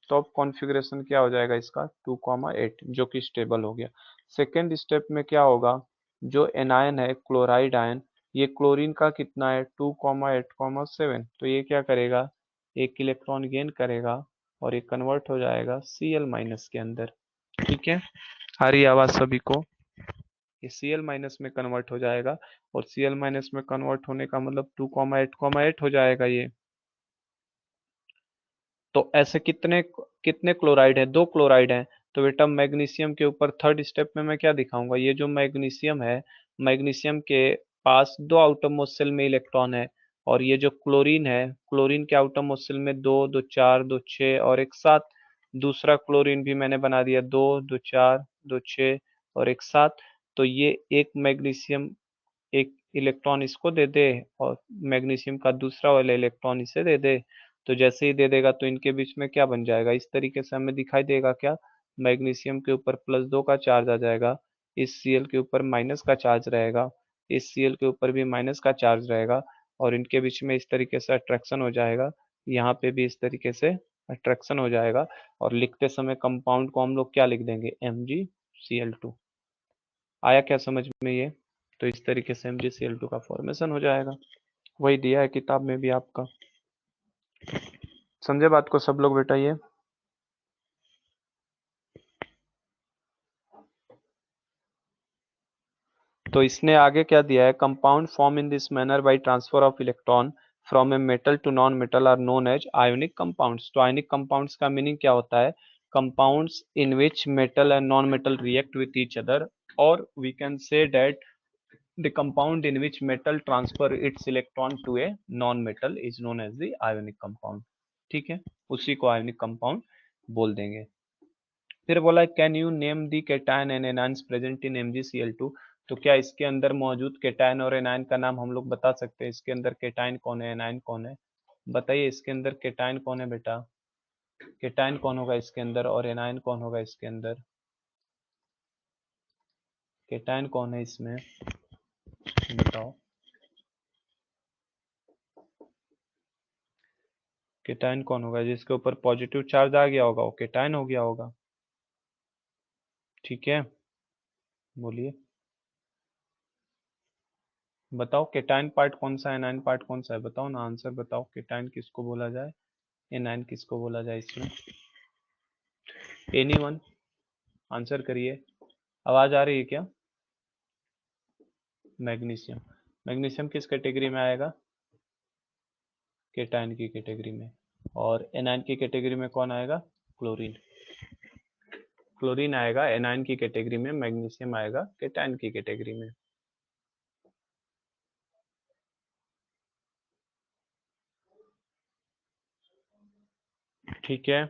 तो अब कॉन्फ़िगरेशन क्या हो जाएगा इसका 2,8, जो कि स्टेबल हो गया। सेकेंड स्टेप में क्या होगा, जो एनायन है क्लोराइड आयन, ये क्लोरीन का कितना है 2,8,7, तो ये क्या करेगा, एक इलेक्ट्रॉन गेन करेगा और ये कन्वर्ट हो जाएगा Cl- के अंदर। ठीक है, आ रही आवाज सभी को, ये Cl- में कन्वर्ट हो जाएगा, और Cl- में कन्वर्ट होने का मतलब 2,8,8 हो जाएगा ये। तो ऐसे कितने कितने क्लोराइड है, 2 क्लोराइड हैं। तो बेटा मैग्नीशियम के ऊपर थर्ड स्टेप में मैं क्या दिखाऊंगा, ये जो मैग्नीशियम है, मैग्नीशियम के पास 2 आउटरमोस्ट शेल में इलेक्ट्रॉन है, और ये जो क्लोरीन है, क्लोरीन के आउटरमोस्ट शेल में 2 2 4 2 6 और एक 7। दूसरा क्लोरीन भी मैंने बना दिया 2 2 4 2 6 और एक 7। तो ये एक मैग्नीशियम एक इलेक्ट्रॉन इसको दे दे, और मैग्नीशियम का दूसरा वाला इलेक्ट्रॉन इसे दे दे, तो जैसे ही दे देगा तो इनके बीच में क्या बन जाएगा, इस तरीके से हमें दिखाई देगा क्या, मैग्नीशियम के ऊपर +2 का चार्ज आ जाएगा, इस Cl के ऊपर माइनस का चार्ज रहेगा, इस Cl के ऊपर भी माइनस का चार्ज रहेगा, और इनके बीच में इस तरीके से अट्रैक्शन हो जाएगा, यहाँ पे भी इस तरीके से अट्रैक्शन हो जाएगा, और लिखते समय कंपाउंड को हम लोग क्या लिख देंगे MgCl2। आया क्या समझ में ये, तो इस तरीके से MgCl2 का फॉर्मेशन हो जाएगा, वही दिया है किताब में भी आपका। समझे बात को सब लोग बेटा ये। तो इसने आगे क्या दिया है, compound form in this manner by transfer of electron from a metal to non metal are known as ionic compounds. तो आयोनिक कंपाउंड्स का मीनिंग क्या होता है, compounds in which metal and non metal react with each other, और we can say that the compound in which metal transfer its electron to a non-metal is known as the ionic compound। ठीक है, उसी को ionic compound बोल देंगे। फिर बोला can you name the cation and anions present in MgCl2। तो क्या इसके अंदर मौजूद केटायन और एनायन का नाम हम लोग बता सकते हैं, इसके अंदर केटायन कौन है, एनायन कौन है, बताइए इसके अंदर केटायन कौन है बेटा, केटायन कौन होगा इसके अंदर, और एनायन कौन होगा इसके अंदर, केटायन कौन है इसमें बताओ, केटायन कौन होगा, जिसके ऊपर पॉजिटिव चार्ज आ गया होगा वो केटायन हो गया होगा। ठीक है, बोलिए बताओ केटायन पार्ट कौन सा है, एनायन पार्ट कौन सा है, बताओ ना, आंसर बताओ, केटायन किसको बोला जाए, एनायन किसको बोला जाए इसमें, एनीवन आंसर करिए। आवाज आ रही है क्या, मैग्नीशियम, मैग्नीशियम किस कैटेगरी में आएगा, केटायन की कैटेगरी में, और एनायन की कैटेगरी में कौन आएगा, क्लोरीन, क्लोरीन आएगा एनायन की कैटेगरी में, मैग्नीशियम आएगा केटायन की कैटेगरी में। ठीक है,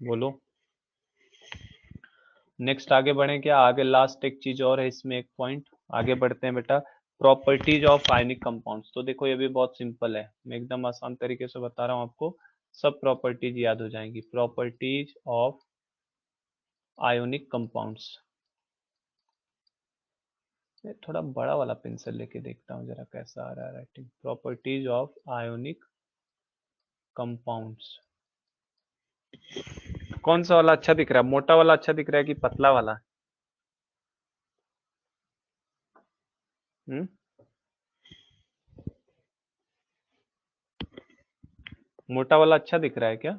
बोलो नेक्स्ट आगे बढ़े क्या, आगे लास्ट एक चीज और है इसमें, एक पॉइंट आगे बढ़ते हैं बेटा, प्रॉपर्टीज ऑफ आयनिक कंपाउंड्स। तो देखो ये भी बहुत सिंपल है, मैं एकदम आसान तरीके से बता रहा हूँ आपको, सब प्रॉपर्टीज याद हो जाएंगी, प्रॉपर्टीज ऑफ आयोनिक कंपाउंड्स। थोड़ा बड़ा वाला पेंसिल लेके देखता हूँ जरा कैसा आ रहा है writing, properties of ionic compounds. कौन सा वाला अच्छा दिख रहा है, मोटा वाला अच्छा दिख रहा है कि पतला वाला, हम्म, मोटा वाला अच्छा दिख रहा है क्या,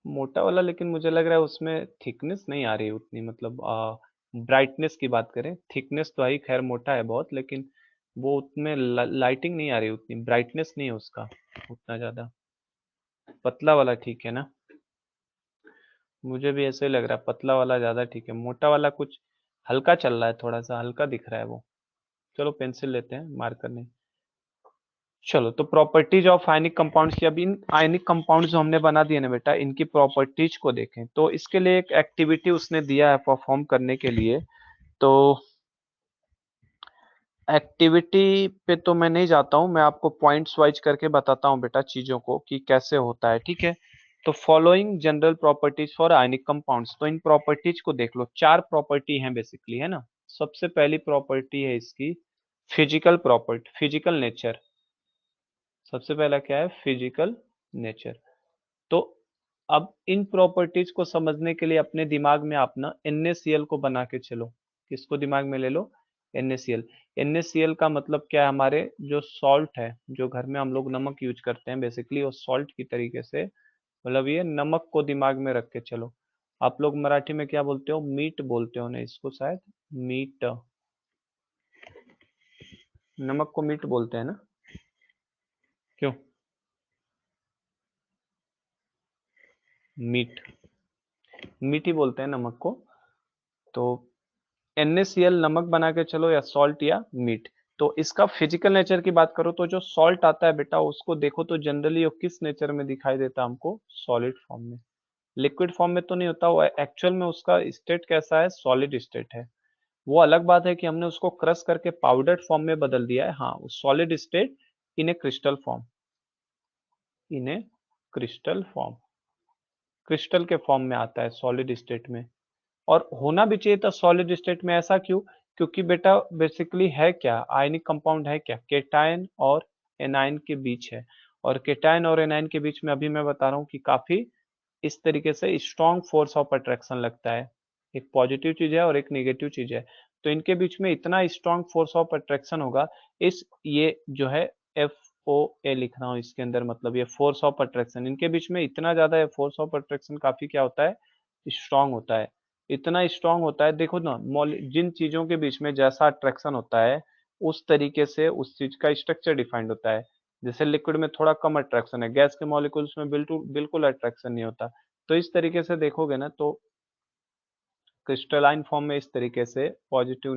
मोटा वाला, लेकिन मुझे लग रहा है उसमें थिकनेस नहीं आ रही है उतनी, मतलब ब्राइटनेस की बात करें, थिकनेस तो आई खैर मोटा है बहुत, लेकिन वो उतने लाइटिंग नहीं आ रही उतनी, ब्राइटनेस नहीं है उसका उतना ज्यादा, पतला वाला ठीक है ना, मुझे भी ऐसे ही लग रहा है पतला वाला ज्यादा ठीक है, मोटा वाला कुछ हल्का चल रहा है, थोड़ा सा हल्का दिख रहा है वो। चलो पेंसिल लेते हैं, मार्कर नहीं। चलो तो प्रॉपर्टीज ऑफ आयनिक कंपाउंड्स की, अभी इन आयनिक कंपाउंड्स जो हमने बना दिए ना बेटा, इनकी प्रॉपर्टीज को देखें, तो इसके लिए एक एक्टिविटी उसने दिया है परफॉर्म करने के लिए। तो एक्टिविटी पे तो मैं नहीं जाता हूँ, मैं आपको पॉइंट्स वाइज करके बताता हूँ बेटा चीजों को कि कैसे होता है, ठीक है। तो following general properties for ionic compounds, तो इन प्रॉपर्टीज को देख लो, चार प्रॉपर्टी हैं बेसिकली, है ना। सबसे पहली प्रॉपर्टी है इसकी फिजिकल प्रॉपर्टी, फिजिकल नेचर। सबसे पहला क्या है, फिजिकल नेचर। तो अब इन प्रॉपर्टीज को समझने के लिए अपने दिमाग में आप ना NaCl को बना के चलो। किसको दिमाग में ले लो, NaCl। NaCl का मतलब क्या है, हमारे जो सॉल्ट है, जो घर में हम लोग नमक यूज करते हैं बेसिकली, वो सॉल्ट की तरीके से, मतलब ये नमक को दिमाग में रख के चलो। आप लोग मराठी में क्या बोलते हो, मीट बोलते हो ना इसको शायद, मीट। नमक को मीट बोलते हैं ना, क्यों, मीट, मीट ही बोलते हैं नमक को। तो NaCl नमक बना के चलो, या सॉल्ट या मीट। तो इसका फिजिकल नेचर की बात करो तो जो सॉल्ट आता है बेटा, उसको देखो तो जनरली वो किस नेचर में दिखाई देता है हमको, सॉलिड फॉर्म में। लिक्विड फॉर्म में तो नहीं होता वो, एक्चुअल में उसका स्टेट कैसा है, सॉलिड स्टेट है। वो अलग बात है कि हमने उसको क्रश करके पाउडर्ड फॉर्म में बदल दिया है, हाँ, solid state in A crystal form, in A crystal form, crystal के फॉर्म में आता है सॉलिड स्टेट में। और होना भी चाहिए था सॉलिड स्टेट में, ऐसा क्यों, क्योंकि बेटा बेसिकली है क्या, आयनिक कंपाउंड है क्या, केटायन और एनायन के बीच है। और केटायन और एनायन के बीच में अभी मैं बता रहा हूँ कि काफी इस तरीके से स्ट्रॉन्ग फोर्स ऑफ अट्रैक्शन लगता है। एक पॉजिटिव चीज है और एक नेगेटिव चीज है। तो इनके बीच में इतना स्ट्रॉन्ग फोर्स ऑफ अट्रैक्शन होगा, इस ये जो है FOA लिख रहा हूँ इसके अंदर, मतलब ये फोर्स ऑफ अट्रैक्शन, इनके बीच में इतना ज्यादा फोर्स ऑफ अट्रैक्शन काफी क्या होता है, स्ट्रांग होता है। इतना स्ट्रांग होता है, देखो ना, जिन चीजों के बीच में जैसा अट्रैक्शन होता है, उस तरीके से उस चीज का स्ट्रक्चर डिफाइंड होता है। जैसे लिक्विड में थोड़ा कम अट्रैक्शन है, गैस के मॉलिक्यूल्स में बिल्कुल बिल्कुल अट्रैक्शन नहीं होता। तो इस तरीके से देखोगे ना, तो क्रिस्टलाइन फॉर्म में इस तरीके से पॉजिटिव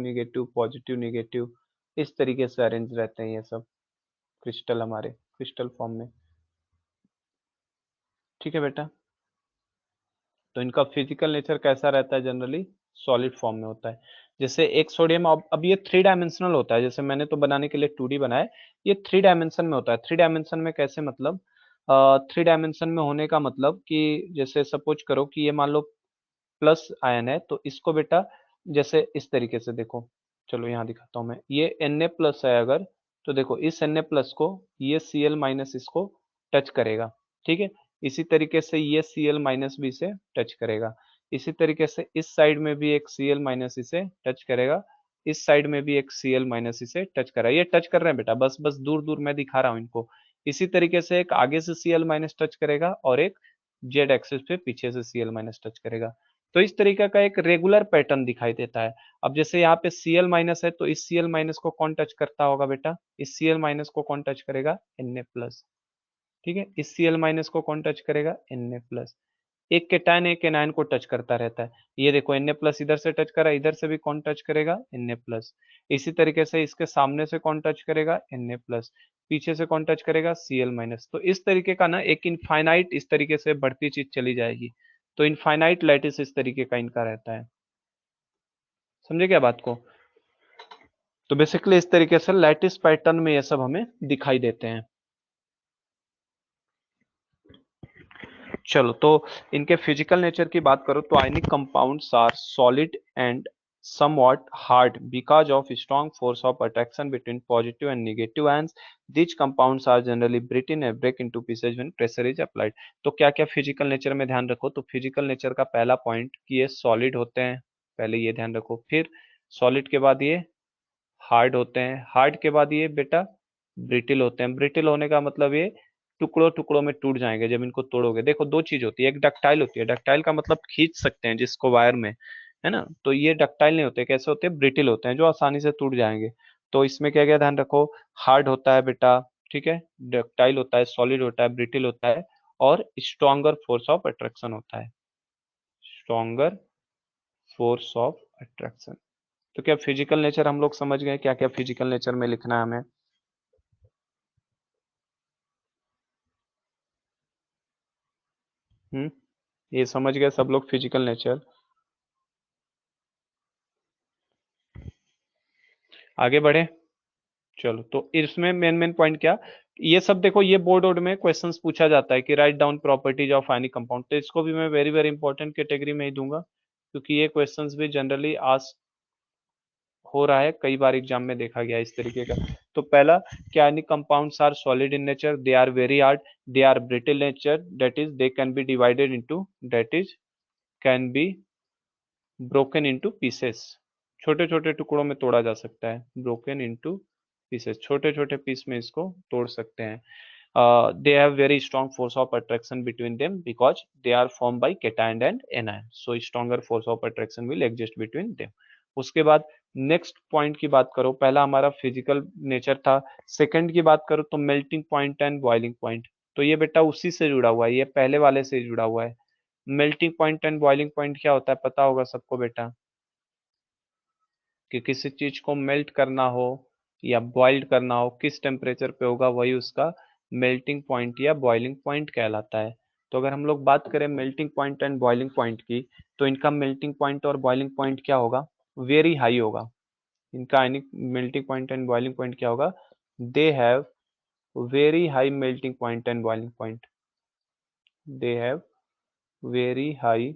निगेटिव इस तरीके से अरेंज रहते हैं ये सब क्रिस्टल, हमारे क्रिस्टल फॉर्म में, ठीक है बेटा। तो इनका फिजिकल नेचर कैसा रहता है, जनरली सॉलिड फॉर्म में होता है। जैसे एक सोडियम, अब ये 3 डायमेंशनल होता है, जैसे मैंने तो बनाने के लिए 2D बनाया, ये 3 डायमेंशन में होता है। 3 डायमेंशन में कैसे, मतलब 3 डायमेंशन में होने का मतलब कि जैसे सपोज करो कि ये मान लो प्लस आयन है, तो इसको बेटा जैसे इस तरीके से देखो, चलो यहाँ दिखाता हूँ मैं, ये Na प्लस है अगर, तो देखो इस Na प्लस को ये Cl माइनस इसको टच करेगा, ठीक है। इसी तरीके से ये Cl माइनस भी इसे टच करेगा। इसी तरीके से इस साइड में भी एक Cl माइनस इसे टच करेगा, इस साइड में भी एक Cl माइनस इसे टच कर रहा है। ये टच कर रहे हैं बेटा, बस बस दूर दूर मैं दिखा रहा हूँ इनको। इसी तरीके से एक आगे से Cl माइनस टच करेगा, और एक जेड एक्सिस पे पीछे से Cl माइनस टच करेगा। तो इस तरीके का एक रेगुलर पैटर्न दिखाई देता है। अब जैसे यहाँ पे Cl माइनस है, तो इस Cl माइनस को कौन टच करता होगा बेटा, इस Cl माइनस को कौन टच करेगा, Na प्लस, ठीक है। इस Cl माइनस को कौन टच करेगा, Na प्लस। एक केटायन एक एनायन को टच करता रहता है। ये देखो Na प्लस इधर से टच करा, इधर से भी कौन टच करेगा, Na प्लस। इसी तरीके से इसके सामने से कौन टच करेगा, Na प्लस। पीछे से कौन टच करेगा, Cl माइनस। तो इस तरीके का ना एक इनफाइनाइट इस तरीके से बढ़ती चीज चली जाएगी। तो इनफाइनाइट लैटिस इस तरीके का इनका रहता है, समझे क्या बात को। तो बेसिकली इस तरीके से लैटिस पैटर्न में ये सब हमें दिखाई देते हैं। चलो, तो इनके फिजिकल नेचर की बात करो तो ionic compounds are solid and somewhat hard because of strong force of attraction between positive and negative ions. These compounds are generally written and break into pieces when pressure is applied. तो क्या क्या फिजिकल नेचर में ध्यान रखो, तो फिजिकल नेचर का पहला पॉइंट कि ये सॉलिड होते हैं, पहले ये ध्यान रखो। फिर सॉलिड के बाद ये हार्ड होते हैं, हार्ड के बाद ये बेटा ब्रिटिल होते हैं। ब्रिटिल होने का मतलब ये टुकड़ों टुकड़ों में टूट जाएंगे जब इनको तोड़ोगे। देखो दो चीज होती है, एक डक्टाइल होती है, डक्टाइल का मतलब खींच सकते हैं जिसको वायर में, है ना। तो ये डक्टाइल नहीं होते, कैसे होते हैं, ब्रिटिल होते हैं, जो आसानी से टूट जाएंगे। तो इसमें क्या क्या ध्यान रखो, हार्ड होता है बेटा, ठीक है, डक्टाइल होता है, सॉलिड होता है, ब्रिटिल होता है, और स्ट्रॉन्गर फोर्स ऑफ अट्रैक्शन होता है, स्ट्रॉन्गर फोर्स ऑफ अट्रैक्शन। तो क्या फिजिकल नेचर हम लोग समझ गए, क्या क्या फिजिकल नेचर में लिखना है हमें। हम्म, ये समझ गए सब लोग फिजिकल नेचर। आगे बढ़े। चलो तो इसमें मेन मेन पॉइंट क्या, ये सब देखो, ये बोर्ड वोर्ड में क्वेश्चंस पूछा जाता है कि write down properties of ionic compound, तो इसको भी मैं वेरी वेरी इंपॉर्टेंट कैटेगरी में ही दूंगा, क्योंकि ये क्वेश्चंस भी जनरली आज हो रहा है, कई बार एग्जाम में देखा गया है इस तरीके का। तो पहला, क्या ionic compounds are solid in nature, they are very hard, they are brittle nature, that is they can be divided into, that is can be broken into pieces, छोटे छोटे टुकड़ों में तोड़ा जा सकता है, ब्रोकन इनटू पीसेस, छोटे छोटे पीस में इसको तोड़ सकते हैं। They have very strong force of attraction between them because they are formed by cation and anion, so stronger force of attraction will exist between them। उसके बाद नेक्स्ट पॉइंट की बात करो, पहला हमारा फिजिकल नेचर था, सेकंड की बात करो तो melting point and boiling point, तो ये बेटा उसी से जुड़ा हुआ है, ये पहले वाले से जुड़ा हुआ है। Melting point and boiling point क्या होता है पता होगा सबको बेटा, कि किसी चीज को मेल्ट करना हो या बॉइल्ड करना हो, किस टेम्परेचर पे होगा, वही उसका मेल्टिंग पॉइंट या बॉइलिंग पॉइंट कहलाता है। तो अगर हम लोग बात करें melting point and boiling point की, तो इनका मेल्टिंग पॉइंट और बॉइलिंग पॉइंट क्या होगा, वेरी हाई होगा। इनका melting point and boiling point क्या होगा, they have very high melting point and boiling point, they have very high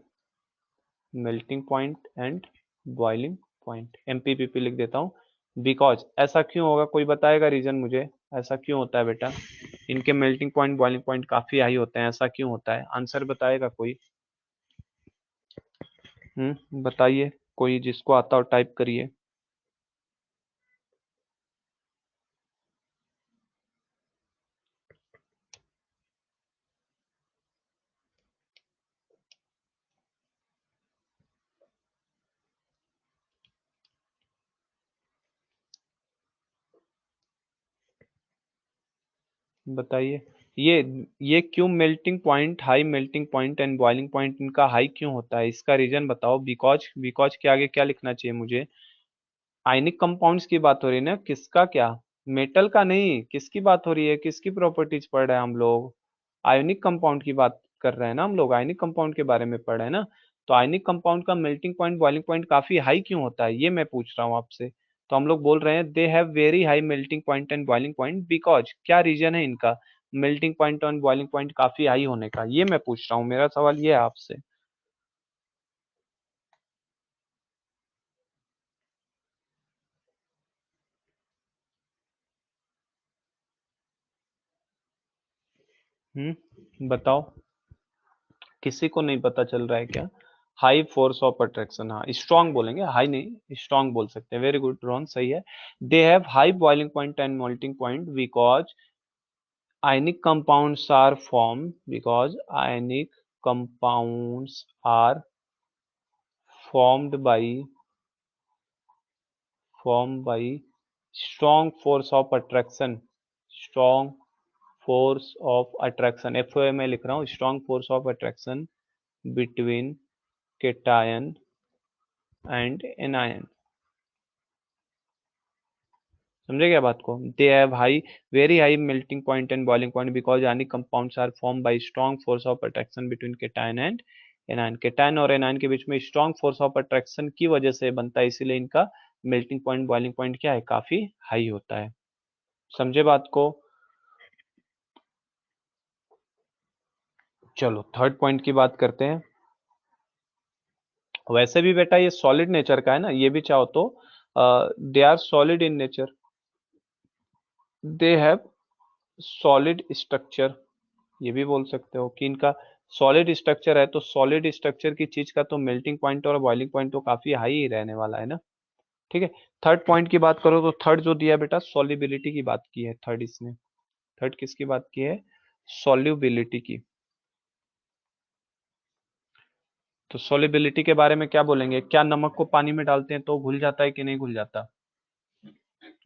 melting point and boiling point, एमपीपीपी लिख देता हूँ। बिकॉज, ऐसा क्यों होगा, कोई बताएगा रीजन मुझे, ऐसा क्यों होता है बेटा, इनके मेल्टिंग पॉइंट बॉइलिंग पॉइंट काफी हाई होते हैं, ऐसा क्यों होता है, आंसर बताएगा कोई? बताइए, कोई जिसको आता हो टाइप करिए। बताइए, ये क्यों melting point, high melting point and boiling point इनका हाई क्यों होता है, इसका रीजन बताओ। बिकॉज, बिकॉज के आगे क्या लिखना चाहिए मुझे, आयनिक कंपाउंड्स की बात हो रही है ना, किसका, क्या मेटल का नहीं, किसकी बात हो रही है, किसकी प्रॉपर्टीज पढ़ रहे हैं हम लोग, आयनिक कंपाउंड की बात कर रहे हैं ना हम लोग, आयनिक कंपाउंड के बारे में पढ़ रहे हैं ना। तो आयनिक कंपाउंड का मेल्टिंग पॉइंट बॉइलिंग पॉइंट काफी हाई क्यों होता है, ये मैं पूछ रहा हूँ आपसे। तो हम लोग बोल रहे हैं दे have very high melting point and boiling point, because क्या रीजन है इनका melting point and boiling point काफी हाई होने का, ये मैं पूछ रहा हूँ, मेरा सवाल ये है आपसे। बताओ, किसी को नहीं पता चल रहा है क्या? हाई फोर्स ऑफ अट्रैक्शन, हाँ स्ट्रॉन्ग बोलेंगे, हाई नहीं स्ट्रॉन्ग बोल सकते हैं, वेरी गुड रोहन, सही है। दे have high boiling point and melting point because ionic compounds are formed, because ionic compounds are formed by strong force of attraction, strong force of attraction, FOA में लिख रहा हूँ, strong force of attraction between cation and anion। समझे क्या बात को, they have high very high melting point and boiling point because ionic compounds are form by strong force of attraction between cation and anion, cation और एनायन के बीच में स्ट्रॉन्ग फोर्स ऑफ अट्रैक्शन की वजह से बनता है, इसीलिए इनका मेल्टिंग पॉइंट बॉइलिंग पॉइंट क्या है, काफी हाई होता है। समझे बात को? चलो थर्ड पॉइंट की बात करते हैं। वैसे भी बेटा ये सॉलिड नेचर का है ना, ये भी चाहो तो they are solid in nature, they have solid structure, ये भी बोल सकते हो कि इनका सॉलिड स्ट्रक्चर है, तो सॉलिड स्ट्रक्चर की चीज का तो मेल्टिंग पॉइंट और बॉइलिंग पॉइंट तो काफी हाई ही रहने वाला है ना। ठीक है, थर्ड पॉइंट की बात करो तो थर्ड जो दिया बेटा सॉल्युबिलिटी की बात की है, थर्ड इसने, थर्ड किसकी बात की है, सॉल्युबिलिटी की। तो सॉल्युबिलिटी के बारे में क्या बोलेंगे, क्या नमक को पानी में डालते हैं तो घुल जाता है कि नहीं घुल जाता,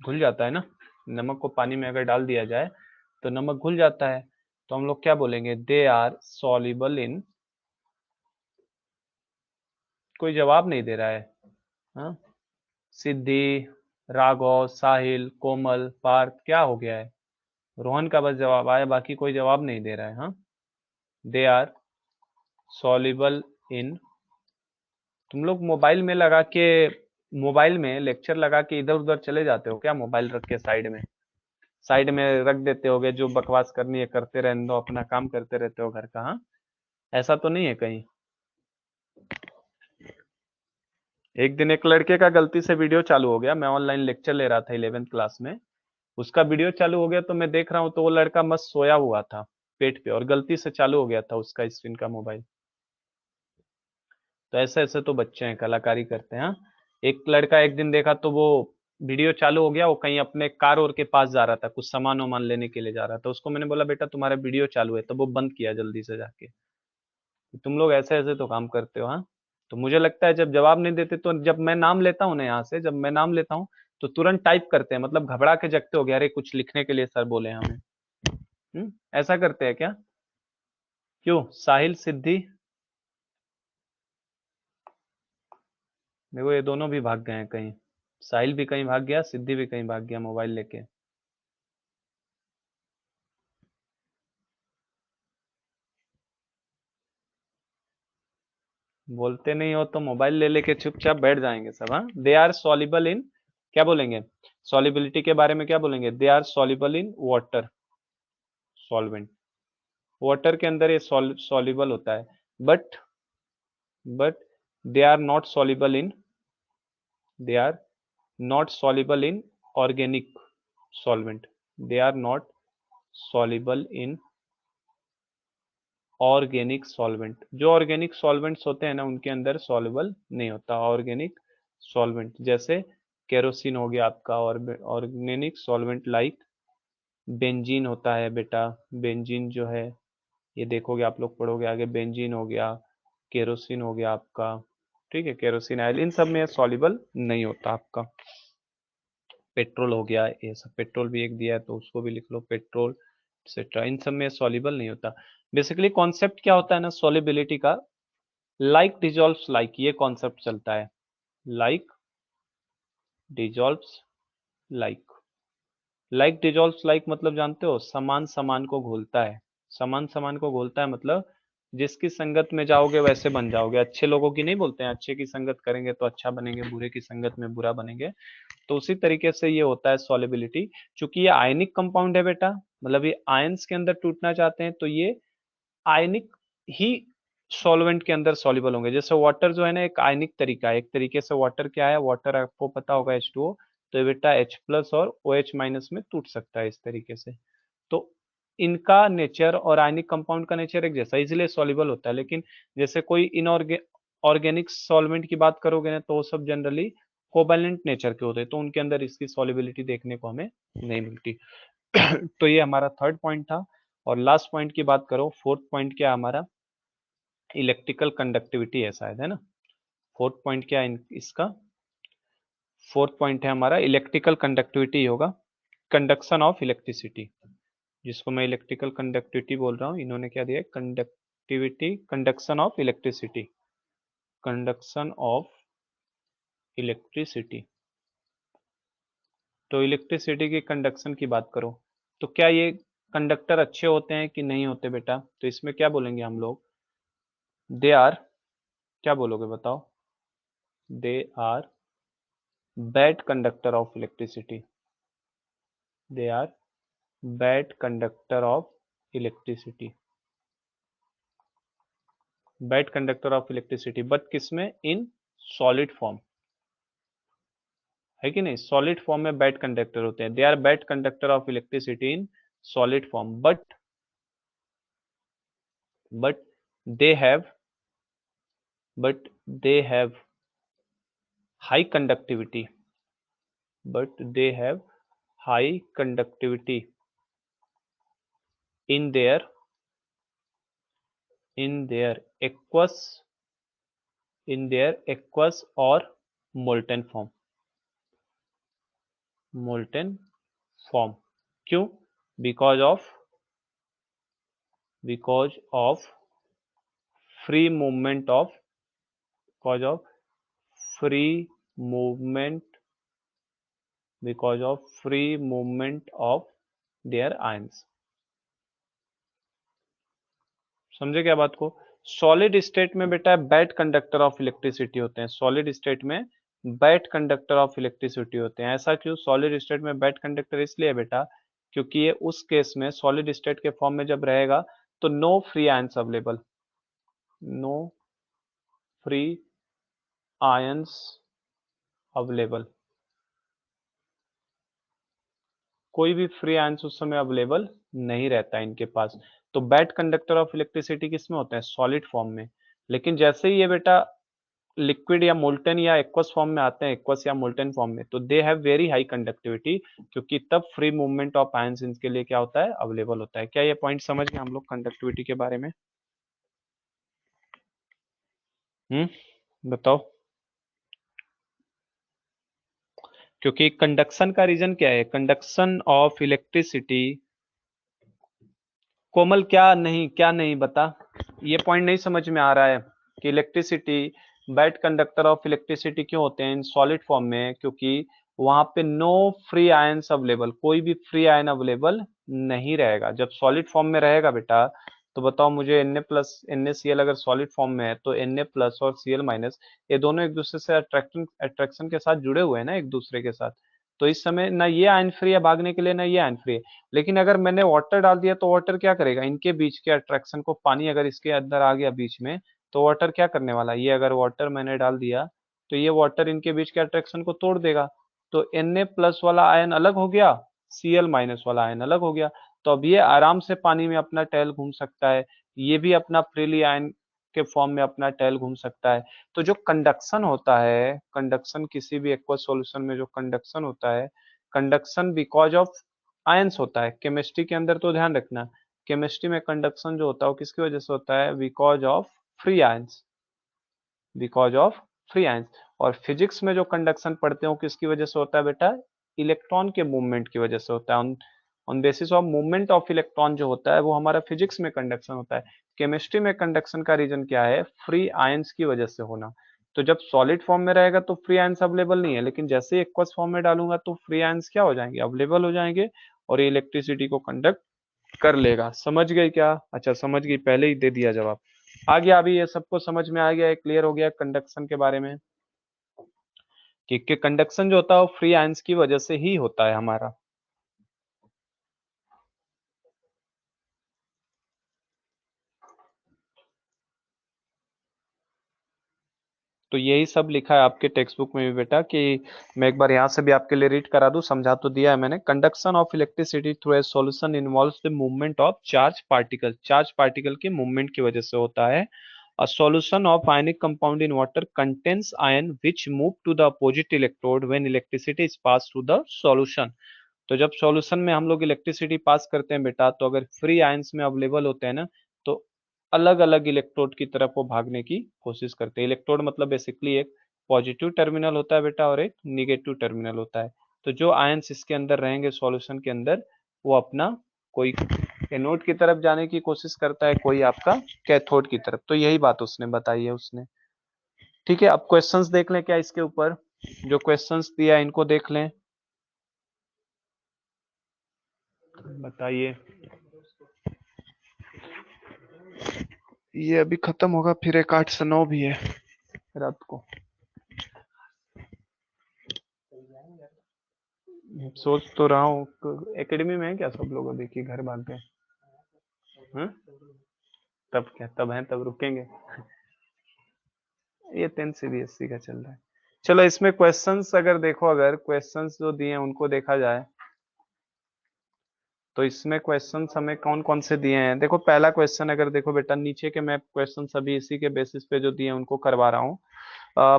घुल जाता है ना, नमक को पानी में अगर डाल दिया जाए तो नमक घुल जाता है, तो हम लोग क्या बोलेंगे, दे आर सॉल्युबल इन, कोई जवाब नहीं दे रहा है, हाँ, सिद्धि, राघव, साहिल, कोमल, पार्थ, क्या हो गया है, रोहन का बस जवाब आया, बाकी कोई जवाब नहीं दे रहा है। हाँ, दे आर सॉल्युबल इन, तुम लोग मोबाइल में लगा के मोबाइल में लेक्चर लगा के इधर उधर चले जाते हो क्या? मोबाइल रख के साइड में रख देते होगे, जो बकवास करनी है करते रहने दो, अपना काम करते रहते हो घर का। हाँ, ऐसा तो नहीं है कहीं? एक दिन एक लड़के का गलती से वीडियो चालू हो गया, मैं ऑनलाइन लेक्चर ले रहा था 11th क्लास में, उसका वीडियो चालू हो गया तो मैं देख रहा हूँ, तो वो लड़का मस्त सोया हुआ था पेट पे, और गलती से चालू हो गया था उसका स्क्रीन का मोबाइल। तो ऐसे ऐसे तो बच्चे हैं, कलाकारी करते हैं। हाँ? एक लड़का एक दिन देखा तो वो वीडियो चालू हो गया, वो कहीं अपने कार और के पास जा रहा था, कुछ सामान वामान लेने के लिए जा रहा था, उसको मैंने बोला बेटा तुम्हारा वीडियो चालू है, तो वो बंद किया जल्दी से जाके। तुम लोग ऐसे ऐसे तो काम करते हो। हाँ, तो मुझे लगता है जब जवाब नहीं देते, तो जब मैं नाम लेता हूँ ना यहाँ से, जब मैं नाम लेता हूँ तो तुरंत टाइप करते हैं, मतलब घबरा के जगते हो गया, अरे कुछ लिखने के लिए सर बोले हमें। ऐसा करते हैं क्या? क्यों? साहिल सिद्धि, देखो ये दोनों भी भाग गए हैं कहीं, साहिल भी कहीं भाग गया, सिद्धि भी कहीं भाग गया मोबाइल लेके। बोलते नहीं हो तो मोबाइल ले लेके चुपचाप बैठ जाएंगे सब। हाँ, दे आर सॉल्युबल इन, क्या बोलेंगे? सॉल्युबिलिटी के बारे में क्या बोलेंगे? They are soluble in water, solvent. Water के अंदर ये सॉल्युबल होता है, but but they are not soluble in, they are not soluble in organic solvent, they are not soluble in organic solvent. जो ऑर्गेनिक सॉल्वेंट्स होते हैं ना, उनके अंदर सॉल्युबल नहीं होता ऑर्गेनिक सॉल्वेंट, जैसे केरोसिन हो गया आपका, और ऑर्गेनिक सॉल्वेंट लाइक बेंजीन होता है बेटा। बेंजीन जो है, ये देखोगे आप लोग पढ़ोगे आगे, बेंजीन हो गया, केरोसिन हो गया आपका, ठीक है, केरोसिन ऑयल, इन सब में सॉल्युबल नहीं होता आपका। पेट्रोल हो गया, ये सब, पेट्रोल भी एक दिया है तो उसको भी लिख लो, पेट्रोल एक्सेट्रा, इन सब में सॉल्युबल नहीं होता। बेसिकली कॉन्सेप्ट क्या होता है ना सॉल्युबिलिटी का, लाइक डिजॉल्व्स लाइक, ये कॉन्सेप्ट चलता है, like dissolves like. Like dissolves like मतलब जानते हो, समान समान को घोलता है, समान समान को घोलता है मतलब जिसकी संगत में जाओगे वैसे बन जाओगे। अच्छे लोगों की नहीं बोलते हैं, अच्छे की संगत करेंगे तो अच्छा बनेंगे, बुरे की संगत में बुरा बनेंगे। तो उसी तरीके से ये होता है सॉलिबिलिटी। चूंकि ये आयनिक कंपाउंड है बेटा, मतलब ये आयंस के अंदर टूटना चाहते हैं, तो ये आयनिक ही सॉल्वेंट के अंदर सॉल्युबल होंगे। जैसे वाटर जो है ना, एक आयनिक तरीका है, एक तरीके से वाटर क्या है, वाटर आपको पता होगा H2O, तो ये बेटा H प्लस और OH माइनस में टूट सकता है इस तरीके से। तो इनका नेचर और आयनिक कंपाउंड का नेचर एक जैसा, इसलिए सॉल्युबल होता है। लेकिन जैसे कोई ऑर्गेनिक सॉल्वेंट की बात करोगे ना, तो वो सब जनरली कोवैलेंट नेचर के होते हैं, तो उनके अंदर इसकी सॉल्युबिलिटी देखने को हमें नहीं मिलती। तो ये हमारा थर्ड पॉइंट था। और लास्ट पॉइंट की बात करो, फोर्थ पॉइंट क्या है हमारा? इलेक्ट्रिकल कंडक्टिविटी है शायद, है ना? फोर्थ पॉइंट क्या है इसका? फोर्थ पॉइंट है हमारा इलेक्ट्रिकल कंडक्टिविटी होगा, कंडक्शन ऑफ इलेक्ट्रिसिटी, जिसको मैं इलेक्ट्रिकल कंडक्टिविटी बोल रहा हूँ, इन्होंने क्या दिया? Conductivity, conduction of electricity, conduction of electricity. तो इलेक्ट्रिसिटी की कंडक्शन की बात करो, तो क्या ये कंडक्टर अच्छे होते हैं कि नहीं होते बेटा? तो इसमें क्या बोलेंगे हम लोग? दे आर, क्या बोलोगे बताओ? They are bad conductor of electricity, they are bad conductor of electricity, bad conductor of electricity, but किसमें? इन सॉलिड फॉर्म, है कि नहीं? सॉलिड फॉर्म में बैड कंडक्टर होते हैं, they are bad conductor of electricity in solid form, but they have but they have high conductivity, but they have high conductivity in their aqueous, in their aqueous or molten form, molten form। क्यों? because of because of free movement of because of free movement because of free movement of their ions। समझे क्या बात को? सॉलिड स्टेट में बेटा बैड कंडक्टर ऑफ इलेक्ट्रिसिटी होते हैं, सॉलिड स्टेट में बैड कंडक्टर ऑफ इलेक्ट्रिसिटी होते हैं। ऐसा क्यों? सॉलिड स्टेट में बैड कंडक्टर इसलिए बेटा क्योंकि ये उस केस में सॉलिड स्टेट के फॉर्म में जब रहेगा तो no free ions available, no free ions available, कोई भी फ्री आयंस उस समय अवेलेबल नहीं रहता है इनके पास। तो बैड कंडक्टर ऑफ इलेक्ट्रिसिटी किसमें होते हैं? सॉलिड फॉर्म में। लेकिन जैसे ही ये बेटा लिक्विड या मोल्टन या एक्वस फॉर्म में आते हैं, एक्वस या मोल्टन फॉर्म में, तो दे हैव वेरी हाई कंडक्टिविटी, क्योंकि तब फ्री मूवमेंट ऑफ आयंस इनके लिए क्या होता है? अवेलेबल होता है। क्या ये पॉइंट समझ गए हम लोग कंडक्टिविटी के बारे में? बताओ। क्योंकि कंडक्शन का रीजन क्या है? Conduction of electricity. कोमल क्या नहीं बता, ये पॉइंट नहीं समझ में आ रहा है कि electricity, bad conductor of electricity क्यों होते हैं इन सॉलिड फॉर्म में? क्योंकि वहां पे नो फ्री आयंस अवेलेबल, कोई भी फ्री आयन अवेलेबल नहीं रहेगा। जब सॉलिड फॉर्म में रहेगा बेटा तो बताओ मुझे, Na प्लस NaCl अगर सॉलिड फॉर्म में है तो Na प्लस और Cl माइनस ये दोनों एक दूसरे से अट्रैक्शन के साथ जुड़े हुए हैं ना एक दूसरे के साथ। तो इस समय ना ये आयन फ्री है भागने के लिए, ना ये आयन फ्री है। लेकिन अगर मैंने वाटर डाल दिया तो वाटर क्या करेगा? इनके बीच के अट्रैक्शन को, पानी अगर इसके अंदर आ गया बीच में तो वाटर क्या करने वाला है? ये अगर वाटर मैंने डाल दिया तो ये वाटर इनके बीच के अट्रैक्शन को तोड़ देगा। तो Na प्लस वाला आयन अलग हो गया, Cl माइनस वाला आयन अलग हो गया। तो अब ये आराम से पानी में अपना टहल घूम सकता है, ये भी अपना फ्रीली आयन के फॉर्म में अपना टहल घूम सकता है। तो जो कंडक्शन होता है, कंडक्शन किसी भी एक्वस सॉल्यूशन में जो कंडक्शन होता है, कंडक्शन बिकॉज ऑफ आयंस होता है। केमिस्ट्री के अंदर तो ध्यान रखना, केमिस्ट्री में कंडक्शन जो होता है वो किसकी वजह से होता है? Because of free ions, because of free ions. और फिजिक्स में जो कंडक्शन पढ़ते हो किसकी वजह से होता है बेटा? इलेक्ट्रॉन के मूवमेंट की वजह से होता है। On basis of movement of electron जो होता है वो हमारा फिजिक्स में कंडक्शन होता है। केमिस्ट्री में कंडक्शन का रीजन क्या है? फ्री आयंस की वजह से होना। तो जब सॉलिड फॉर्म में रहेगा तो फ्री आयंस अवेलेबल नहीं है, लेकिन जैसे ही एक्वस फॉर्म में डालूंगा तो फ्री आयंस क्या हो जाएंगे? अवेलेबल हो जाएंगे, और ये इलेक्ट्रिसिटी को कंडक्ट कर लेगा। समझ गए क्या? अच्छा समझ गई, पहले ही दे दिया जवाब। आ गया अभी, ये सबको समझ में आ गया, क्लियर हो गया कंडक्शन के बारे में कि कंडक्शन जो होता है वो फ्री आयंस की वजह से ही होता है हमारा। तो यही सब लिखा है आपके टेक्स्ट बुक में भी बेटा, कि मैं एक बार यहाँ से भी आपके लिए रीड करा दूं, समझा तो दिया है मैंने। Conduction of electricity through a solution involves the movement of charge particle, charge particle के मूवमेंट की वजह से होता है। A solution of ionic compound in water contains ion which move to the opposite electrode when electricity is passed through the solution। तो जब सॉल्यूशन में हम लोग इलेक्ट्रिसिटी पास करते हैं बेटा, तो अगर फ्री आयंस में अवेलेबल होते हैं ना, तो अलग अलग इलेक्ट्रोड की तरफ वो भागने की कोशिश करते हैं। इलेक्ट्रोड मतलब बेसिकली एक पॉजिटिव टर्मिनल होता है बेटा और एक निगेटिव टर्मिनल होता है। तो जो आयंस इसके अंदर रहेंगे सॉल्यूशन के अंदर, वो अपना कोई एनोड की तरफ जाने की कोशिश करता है, कोई आपका कैथोड की तरफ। तो यही बात उसने बताई है उसने। ठीक है, अब क्वेश्चंस देख लें क्या इसके ऊपर? जो क्वेश्चंस दिया है इनको देख लें, बताइए। ये अभी खत्म होगा, फिर एक 8 से 9 भी है रात को। सोच तो रहा हूँ, एकेडमी में है क्या सब लोग अभी कि घर भाग गए? हैं? तब क्या, तब है तब रुकेंगे। ये 10 CBSE का चल रहा है। चलो इसमें क्वेश्चंस अगर देखो, अगर क्वेश्चंस जो दिए हैं उनको देखा जाए तो इसमें क्वेश्चंस हमें कौन कौन से दिए हैं? देखो पहला क्वेश्चन अगर देखो बेटा, नीचे के मैं क्वेश्चन सभी इसी के बेसिस पे जो दिए हैं उनको करवा रहा हूँ।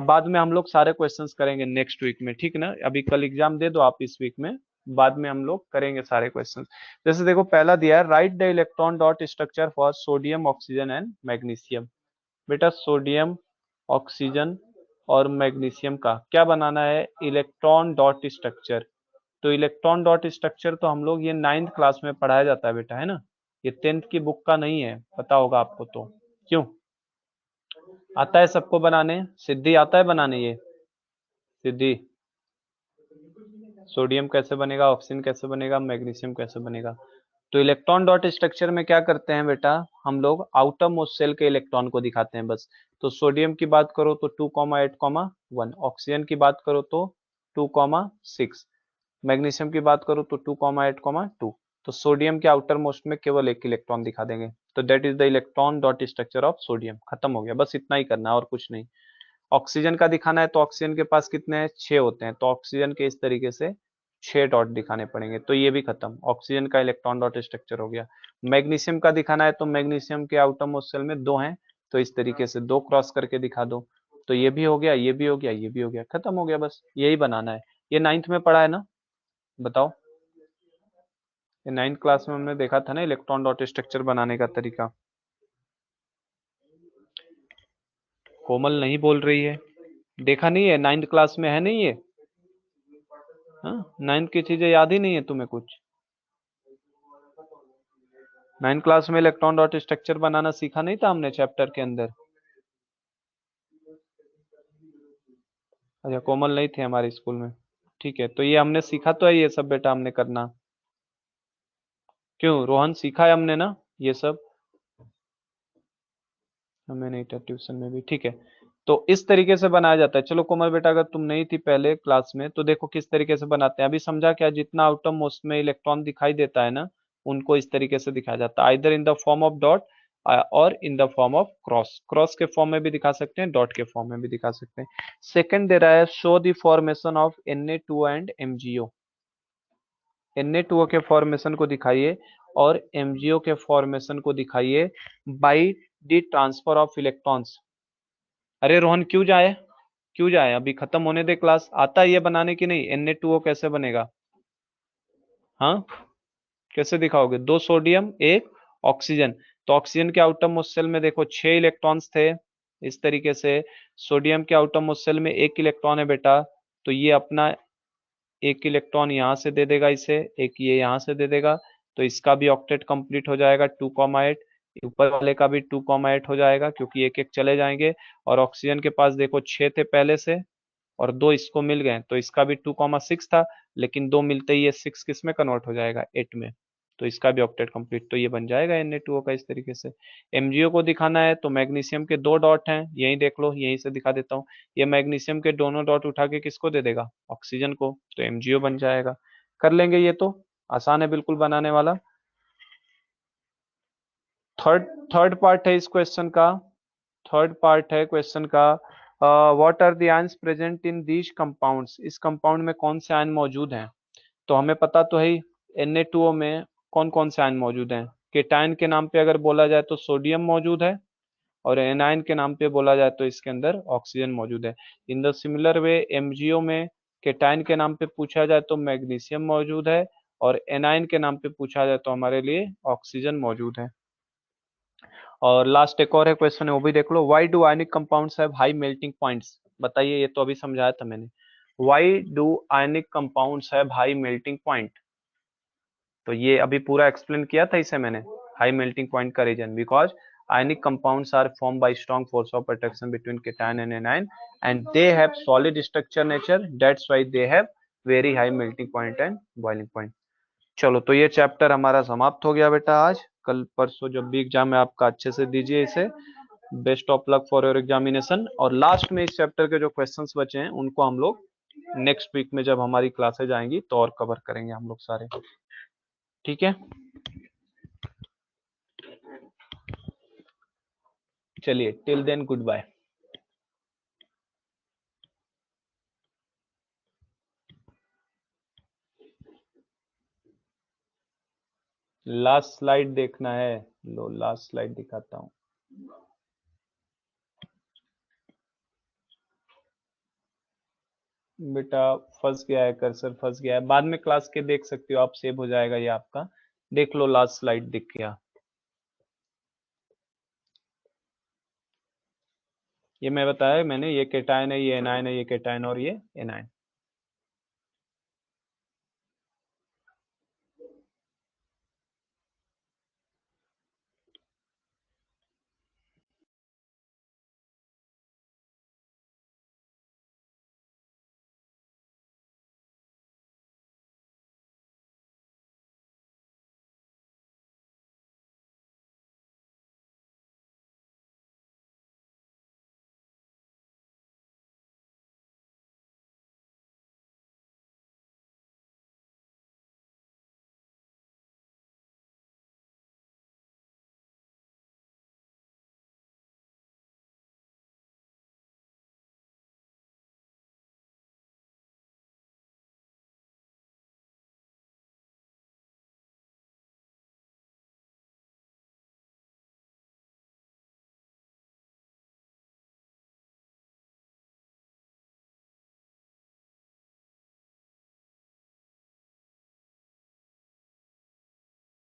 बाद में हम लोग सारे क्वेश्चंस करेंगे नेक्स्ट वीक में, ठीक ना? अभी कल एग्जाम दे दो आप इस वीक में, बाद में हम लोग करेंगे सारे क्वेश्चंस। जैसे देखो पहला दिया है, right the electron dot structure for sodium oxygen and magnesium. बेटा सोडियम, ऑक्सीजन और मैग्नीशियम का क्या बनाना है? Electron dot structure. तो इलेक्ट्रॉन डॉट स्ट्रक्चर तो हम लोग ये 9th क्लास में पढ़ाया जाता है बेटा, है ना? ये 10th की बुक का नहीं है, पता होगा आपको तो। क्यों? आता है सबको बनाने? सिद्धि आता है बनाने? ये सिद्धि, सोडियम कैसे बनेगा, ऑक्सीजन कैसे बनेगा, मैग्नीशियम कैसे बनेगा? तो इलेक्ट्रॉन डॉट स्ट्रक्चर में क्या करते हैं बेटा, हम लोग आउटर मोस्ट शेल के इलेक्ट्रॉन को दिखाते हैं बस। तो सोडियम की बात करो तो 2,8,1, ऑक्सीजन की बात करो तो 2,6, मैग्नीशियम की बात करो तो 2,8,2। तो सोडियम के आउटर मोस्ट में केवल एक इलेक्ट्रॉन दिखा देंगे, तो that is the electron dot structure of sodium. खत्म हो गया, बस इतना ही करना है और कुछ नहीं। ऑक्सीजन का दिखाना है तो ऑक्सीजन के पास कितने हैं, 6 होते हैं, तो ऑक्सीजन के इस तरीके से 6 डॉट दिखाने पड़ेंगे, तो ये भी खत्म, ऑक्सीजन का इलेक्ट्रॉन डॉट स्ट्रक्चर हो गया। मैग्नीशियम का दिखाना है तो मैग्नीशियम के आउटर मोस्ट शेल में 2 हैं, तो इस तरीके से 2 क्रॉस करके दिखा दो, तो ये भी हो गया, ये भी हो गया, ये भी हो गया, खत्म हो गया, बस यही बनाना है। ये 9th में पढ़ा है ना, बताओ, ये 9th क्लास में हमने देखा था ना इलेक्ट्रॉन डॉट स्ट्रक्चर बनाने का तरीका। कोमल नहीं बोल रही है, देखा नहीं है, 9th क्लास में है नहीं ये? हाँ, 9th की चीजें याद ही नहीं है तुम्हें कुछ? 9th क्लास में इलेक्ट्रॉन डॉट स्ट्रक्चर बनाना सीखा नहीं था हमने चैप्टर के अंदर? अच्छा, कोमल नहीं थे हमारे स्कूल में, ठीक है, तो ये हमने सीखा तो है ये सब बेटा, हमने करना। क्यों रोहन, सीखा है हमने ना ये सब? हमें नहीं था ट्यूशन में भी, ठीक है। तो इस तरीके से बनाया जाता है। चलो कोमल बेटा, अगर तुम नहीं थी पहले क्लास में तो देखो किस तरीके से बनाते हैं, अभी समझा क्या? जितना आउटर मोस्ट में इलेक्ट्रॉन दिखाई देता है ना, उनको इस तरीके से दिखाया जाता है, either in the form of dot और in the form of cross. Cross के फॉर्म में भी दिखा सकते हैं, डॉट के फॉर्म में भी दिखा सकते हैं। सेकंड दे रहा है, show the formation of Na2 and MgO। Na2O के फॉर्मेशन को दिखाइए और MgO के फॉर्मेशन को दिखाइए by the transfer of electrons. अरे रोहन क्यों जाए, क्यों जाए, अभी खत्म होने दे क्लास। आता है ये बनाने की नहीं? Na2O कैसे बनेगा? हाँ, कैसे दिखाओगे? 2 सोडियम 1 ऑक्सीजन, तो ऑक्सीजन के आउटर मोस्ट शेल में देखो 6 इलेक्ट्रॉन्स थे, इस तरीके से। सोडियम के आउटर मोस्ट शेल में 1 इलेक्ट्रॉन है बेटा, तो ये अपना 1 इलेक्ट्रॉन यहाँ से दे देगा इसे, एक ये यहाँ से दे देगा, तो इसका भी ऑक्टेट कंप्लीट हो जाएगा 2,8। ऊपर वाले का भी 2,8 हो जाएगा, क्योंकि एक एक चले जाएंगे। और ऑक्सीजन के पास देखो 6 थे पहले से, और 2 इसको मिल गए, तो इसका भी 2,6 था, लेकिन 2 मिलते ही ये 6 किस में कन्वर्ट हो जाएगा, 8 में, तो इसका भी ऑक्टेट कंप्लीट, तो ये बन जाएगा Na2O का इस तरीके से। MgO को दिखाना है तो मैग्नीशियम के 2 डॉट हैं, यही देख लो, यहीं से दिखा देता हूँ। ये मैग्नीशियम के दोनों डॉट उठा के किसको दे देगा, ऑक्सीजन को, तो MgO बन जाएगा। कर लेंगे, ये तो आसान है बिल्कुल बनाने वाला। थर्ड थर्ड पार्ट है इस क्वेश्चन का, थर्ड पार्ट है क्वेश्चन का, what are the ions present in these compounds. इस कंपाउंड में कौन से आयन मौजूद हैं? तो हमें पता तो है ही, Na2O में कौन कौन से आयन मौजूद हैं। केटायन के नाम पे अगर बोला जाए तो सोडियम मौजूद है, और एनायन के नाम पे बोला जाए तो इसके अंदर ऑक्सीजन मौजूद है। In the similar way MgO में केटायन के नाम पे पूछा जाए तो मैग्नीशियम मौजूद है, और एनायन के नाम पे पूछा जाए तो हमारे लिए ऑक्सीजन मौजूद है। और लास्ट एक और है क्वेश्चन है, वो भी देख लो। Why do ionic compounds have high melting points. बताइए, ये तो अभी समझाया था मैंने। Why do ionic compounds have high melting point, तो ये अभी पूरा एक्सप्लेन किया था इसे मैंने, हाई मेल्टिंग पॉइंट का reason, because ionic compounds are formed by strong force of attraction between cation and anion, and they have solid structure nature, that's why they have very high melting point and boiling point। चलो, तो ये चैप्टर हमारा समाप्त हो गया बेटा आज। कल परसों जब भी एग्जाम है आपका, अच्छे से दीजिए इसे। Best of luck for your examination. और लास्ट में इस चैप्टर के जो क्वेश्चंस बचे हैं उनको हम लोग नेक्स्ट वीक में जब हमारी क्लासेज आएंगी तो और कवर करेंगे हम लोग सारे, ठीक है? चलिए, till then good bye. Last slide देखना है, लो लास्ट स्लाइड दिखाता हूँ। बेटा फंस गया है, कर्सर फंस गया है, बाद में क्लास के देख सकते हो आप, सेव हो जाएगा ये आपका। देख लो, लास्ट स्लाइड दिख गया। ये मैं बताया मैंने, ये केटायन है, ये एनायन है, ये केटायन और ये एनायन।